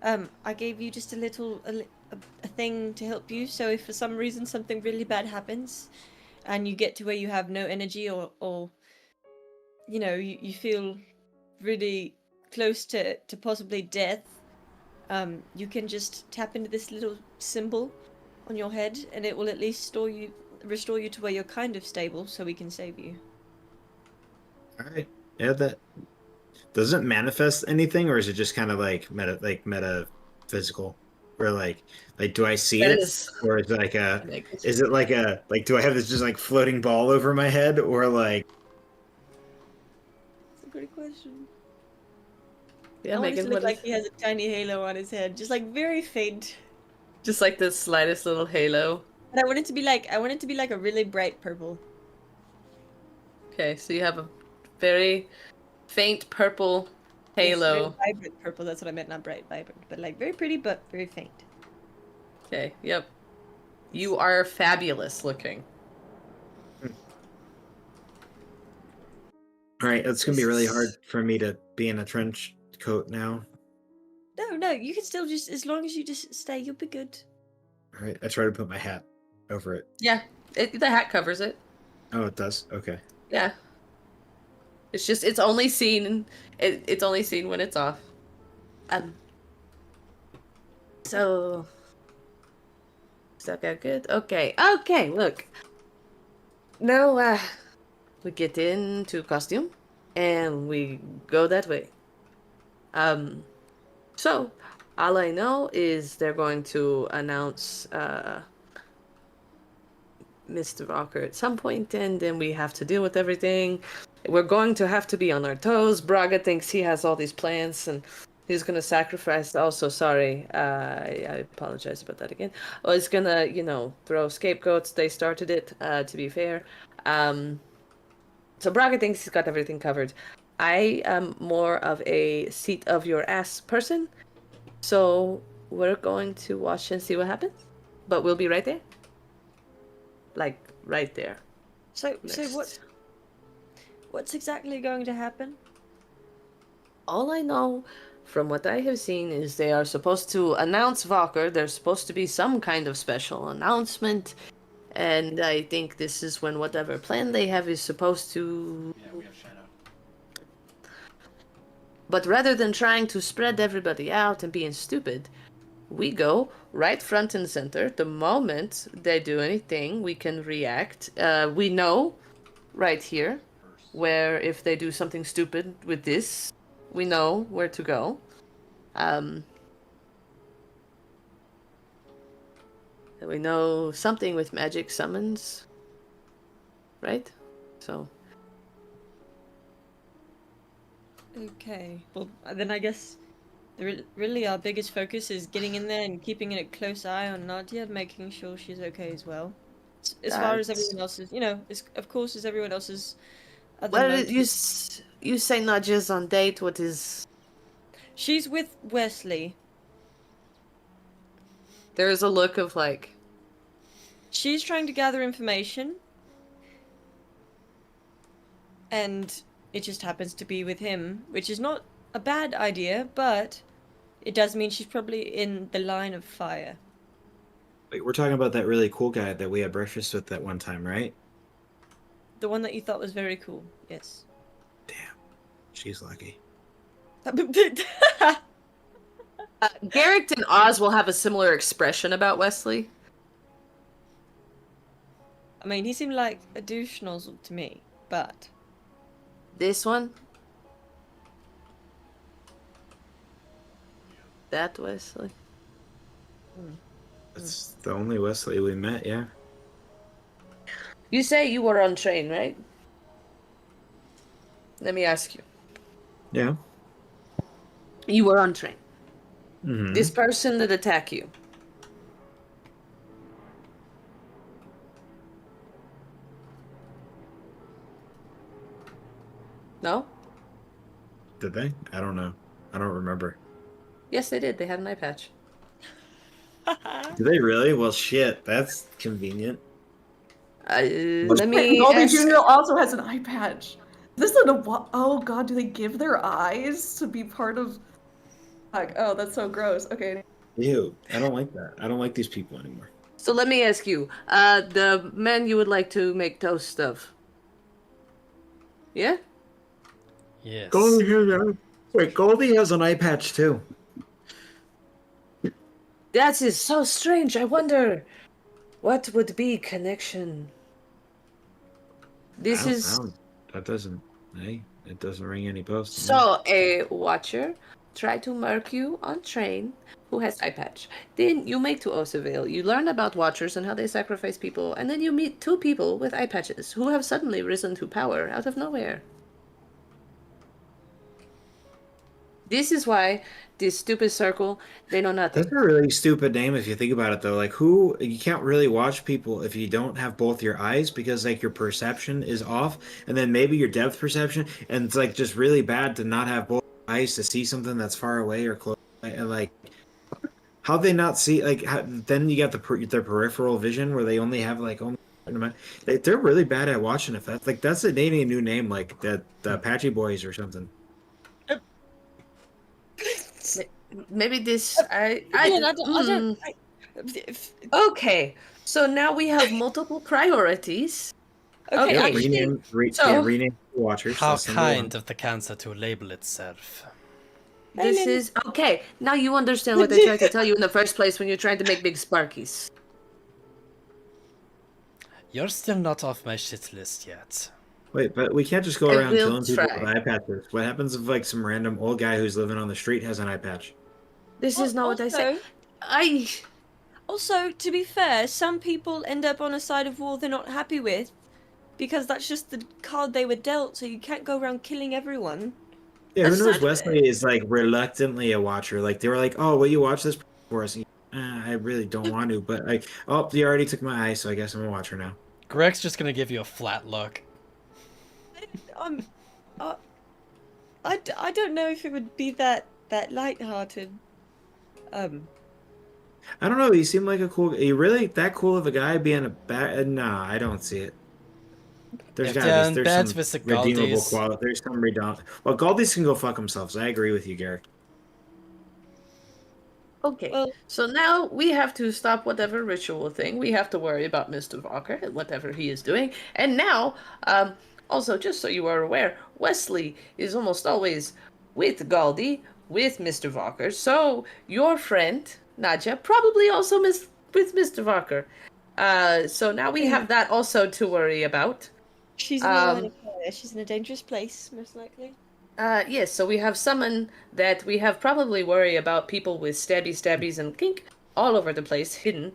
I gave you just a thing to help you. So if for some reason something really bad happens, and you get to where you have no energy or you know you feel really close to possibly death, you can just tap into this little symbol on your head, and it will at least restore you to where you're kind of stable, so we can save you. All right. Yeah, that does it manifest anything, or is it just kind of like metaphysical, or like do I see That it, is- or is it like is it like do I have this just like floating ball over my head, or like That's a great question. Yeah, I want it Megan, to look what like is- he has a tiny halo on his head, just like very faint. just like the slightest little halo. And I want it to be like a really bright purple. Okay, so you have a very faint purple Yes, very halo. vibrant purple. That's what I meant, not bright, vibrant, but like very pretty, but very faint. Okay, yep. You are fabulous looking. all right? It's gonna be really hard for me to be in a trench coat now. No, no, you can still just, as long as you just stay, you'll be good. All right, I try to put my hat over it. Yeah, the hat covers it. Oh, it does. Okay. Yeah. It's just it's only seen it's only seen when it's off. So go good. Okay. Okay, look. Now we get into costume and we go that way. So all I know is they're going to announce Mr. Rocker at some point, and then we have to deal with everything. We're going to have to be on our toes. Braga thinks he has all these plans, and he's gonna sacrifice. Also, sorry, I apologize about that again. Well, he's gonna, throw scapegoats. They started it, to be fair. So Braga thinks he's got everything covered. I am more of a seat of your ass person, so we're going to watch and see what happens. But we'll be right there. Like right there. So Next. what's exactly going to happen? All I know from what I have seen is they are supposed to announce Valker. There's supposed to be some kind of special announcement. And I think this is when whatever plan they have is supposed to... Yeah, we have Shadow. But rather than trying to spread everybody out and being stupid, we go right front and center. The moment they do anything, we can react. We know right here where if they do something stupid with this, we know where to go. We know something with magic summons, right? So. Okay. Well, then I guess really our biggest focus is getting in there and keeping a close eye on Nadia, making sure she's okay as well. As far as That's- everyone else's, of course, as everyone else's other Well, motives. you say Nadia's on date. What is? She's with Wesley. There is a look of like. She's trying to gather information. And it just happens to be with him, which is not a bad idea, but it does mean she's probably in the line of fire. Wait, we're talking about that really cool guy that we had breakfast with that one time, right? The one that you thought was very cool, yes. Damn, she's lucky. Garrick and Oz will have a similar expression about Wesley. I mean, he seemed like a douche nozzle to me, but... This one. That Wesley. That's the only Wesley we met, yeah. You say you were on train, right? Let me ask you. Yeah. You were on train. Mm-hmm. This person that attacked you. No? Did they? I don't know. I don't remember. Yes, they did. They had an eye patch. Did they really? Well, shit. That's convenient. Let me Goldie ask... Jr. also has an eye patch. This is a oh god, do they give their eyes to be part of? Like, oh, that's so gross. Okay. Ew. I don't like that. I don't like these people anymore. So let me ask you, the men you would like to make toast of. Yeah? Yes. Goldie has an eye patch too. That is so strange. I wonder what would be connection. This is That doesn't. Hey, it doesn't ring any bells. to me. so a watcher tried to murk you on train who has eye patch. Then you make to Osavale. You learn about watchers and how they sacrifice people, and then you meet two people with eye patches who have suddenly risen to power out of nowhere. This is why this stupid circle, they know nothing. That's a really stupid name if you think about it, though. Like, you can't really watch people if you don't have both your eyes because, like, your perception is off, and then maybe your depth perception, and it's, like, just really bad to not have both eyes to see something that's far away or close. And, like, how they not see, like, then you got their peripheral vision where they only have, like, only. They're really bad at watching if that's, like, that's needing a new name, like, the Apache Boys or something. maybe this. Villain, I don't. Okay, so now we have multiple priorities. Okay, Yeah, actually, rename the Watchers. How that's number one. kind of the cancer to label itself. This Caining. is okay. Now you understand what I tried to tell you in the first place when you're trying to make big sparkies. You're still not off my shit list yet. Wait, but we can't just go I around will killing people try. with eye patches. What happens if like some random old guy who's living on the street has an eye patch? This is not what I said. Also, to be fair, some people end up on a side of war they're not happy with, because that's just the card they were dealt. So you can't go around killing everyone. Yeah, who That's knows? not- Wesley is like reluctantly a watcher. Like they were like, "Oh, will you watch this for us?" I really don't want to, but like, oh, you already took my eye, so I guess I'm a watcher now. Greg's just gonna give you a flat look. I don't know if it would be that lighthearted. I don't know. You seem like a cool. Are you really that cool of a guy being a bad? Nah, I don't see it. There's If gotta they're be in there's bed some with the redeemable Galdies. quality. There's some redeemable. Well, Galdies can go fuck themselves. I agree with you, Garrick. Okay, Well- so now we have to stop whatever ritual thing. We have to worry about Mr. Walker and whatever he is doing. And now, also, just so you are aware, Wesley is almost always with Galdi, with Mr. Walker. So your friend, Nadja, probably also with Mr. Walker. So now we have that also to worry about. She's in the line of fire. She's in a dangerous place, most likely. Yes, so we have someone that we have probably worry about people with stabbies and kink all over the place, hidden.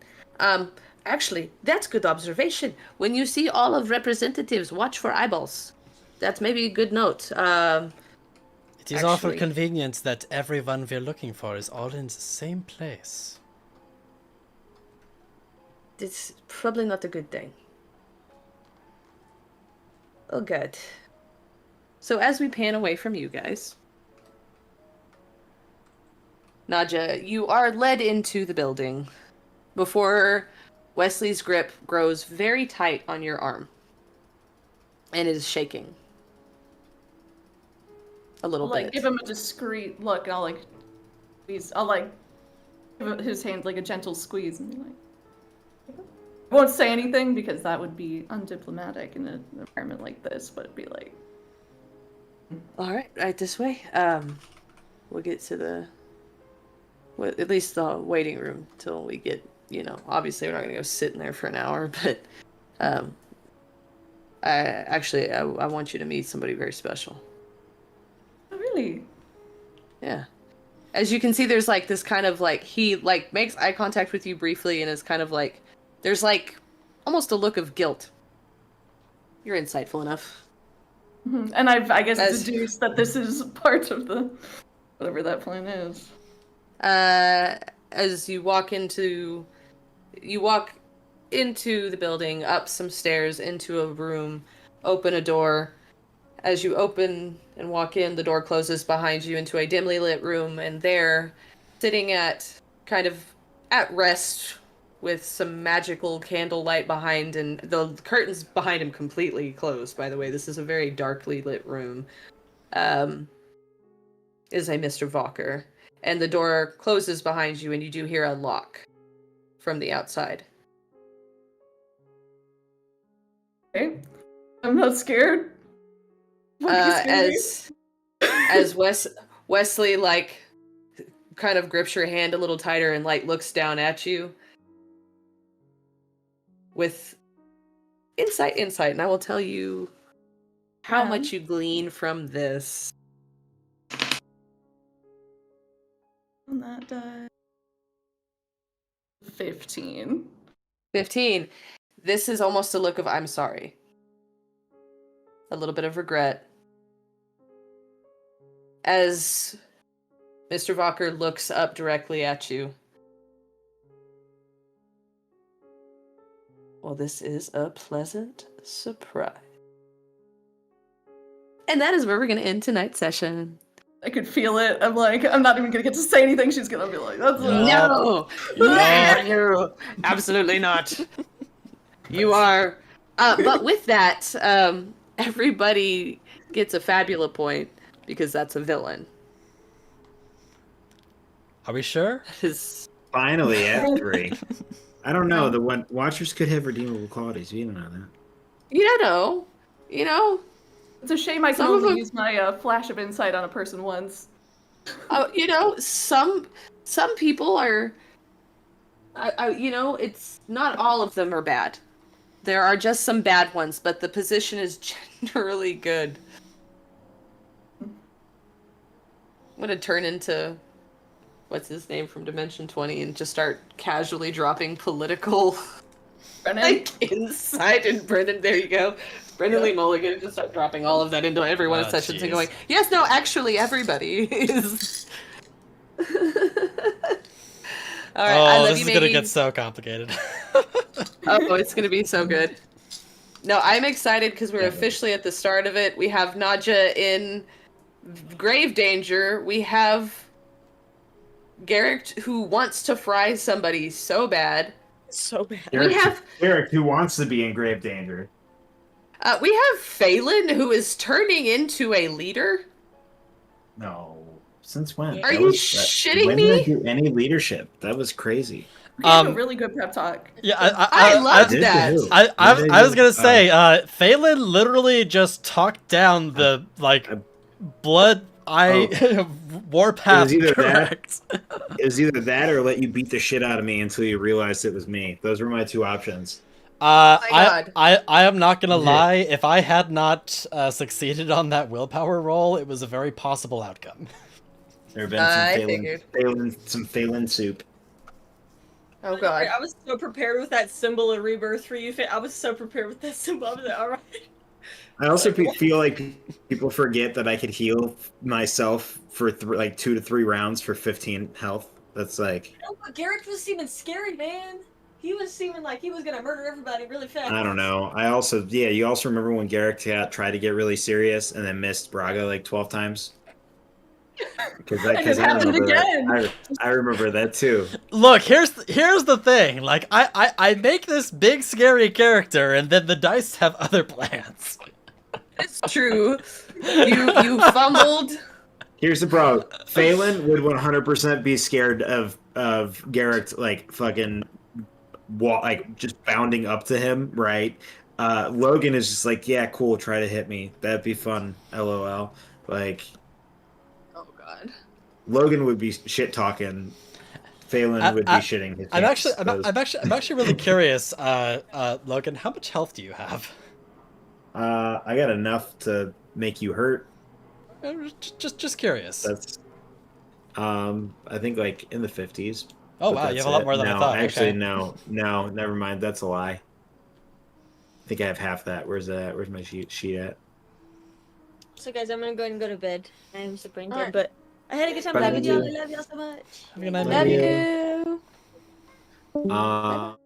Actually, that's good observation. When you see all of representatives, watch for eyeballs. That's maybe a good note. It is awful actually- convenient that everyone we're looking for is all in the same place. It's probably not a good thing. Oh, God. So as we pan away from you guys, Nadja, you are led into the building before Wesley's grip grows very tight on your arm and is shaking a little I'll like bit. give him a discreet look, and I'll like squeeze. I'll like give his hand like a gentle squeeze, and be like, I won't say anything because that would be undiplomatic in an environment like this. But it'd be like, All right this way. We'll get to the, well, at least the waiting room till we get, obviously we're not gonna go sit in there for an hour, but I want you to meet somebody very special. oh, really? Yeah. As you can see, there's like this kind of like, he like makes eye contact with you briefly and is kind of like, there's like almost a look of guilt. You're insightful enough. Mhm. And I guess As- deduced that this is part of the whatever that plan is. As you walk into the building, up some stairs, into a room, open a door. As you open and walk in, the door closes behind you into a dimly lit room, and there, sitting at rest with some magical candlelight behind, and the curtains behind him completely closed, by the way. This is a very darkly lit room. Is a Mr. Walker. And the door closes behind you, and you do hear a lock from the outside. Okay, I'm not scared. What can you scare me? As Wesley like kind of grips your hand a little tighter and like looks down at you with insight, and I will tell you how much you glean from this. On that die. 15. 15. This is almost a look of I'm sorry. A little bit of regret. As Mr. Walker looks up directly at you. Well, this is a pleasant surprise. And that is where we're going to end tonight's session. I could feel it. I'm like, I'm not even gonna get to say anything. She's gonna be like, that's No! No! Absolutely not. You are. But with that, everybody gets a Fabula point because that's a villain. Are we sure? His Finally, at 3. I don't know. The one Watchers could have redeemable qualities. You don't know that. you know, It's a shame I can Some of only them- use my flash of insight on a person once. some people are, it's not all of them are bad. There are just some bad ones, but the position is generally good. I'm gonna turn into what's his name from Dimension 20 and just start casually dropping political Brennan? like insight. And Brendan, there you go. Brendan Lee Mulligan, just start dropping all of that into every one of Oh, sessions and jeez. going, yes, no, actually, everybody is. All right, I Oh, love this you, is gonna Maggie. get so complicated. Oh, it's gonna be so good. No, I'm excited because we're officially at the start of it. We have Nadja in grave danger. We have Garrick who wants to fry somebody so bad. So bad. We have Eric, who wants to be in grave danger. we have Phelan who is turning into a leader. No. Since when? Are That you was- shitting when did I me? do any leadership? That was crazy. We gave a Um, really good prep talk. Yeah, I loved Did that. you? I was gonna say, Phelan literally just talked down the blood warpath. It was either that- correct. It was either that or let you beat the shit out of me until you realized it was me. Those were my 2 options. my God. I am not gonna Yeah. lie. If I had not succeeded on that willpower roll, it was a very possible outcome. There have been I some figured. Phelan soup. Oh God. I was so prepared with that symbol of rebirth for you. I was so prepared with that symbol. I was like, all right. I also feel like people forget that I could heal myself for 2 to 3 rounds for 15 health. That's like, No, but Garrett was seeming scary, man. He was seeming like he was gonna murder everybody really fast. I don't know. You also remember when Garrick tried to get really serious and then missed Braga like 12 times? Because And it happened again. I remember that too. Look, here's the thing. Like, I make this big scary character, and then the dice have other plans. It's true. You fumbled. Here's the problem. Phelan would 100% be scared of Garrick like fucking just bounding up to him, right? Logan is just like, yeah, cool, try to hit me. That'd be fun. LOL. Like, Oh God. Logan would be shit talking. Phelan would be shitting his pants. I'm actually really curious, Logan. How much health do you have? I got enough to make you hurt. Just curious. That's I think like in the 50s. Oh But wow, you that's have a lot it. more than I No, thought. Actually, Okay. no, never mind. That's a lie. I think I have half that. Where's that? Where's my sheet at? So guys, I'm gonna go ahead and go to bed. I'm super All dead, right. but I had a good time Bye, playing with y'all. you. I love y'all so much. Have a good night, Love baby. you.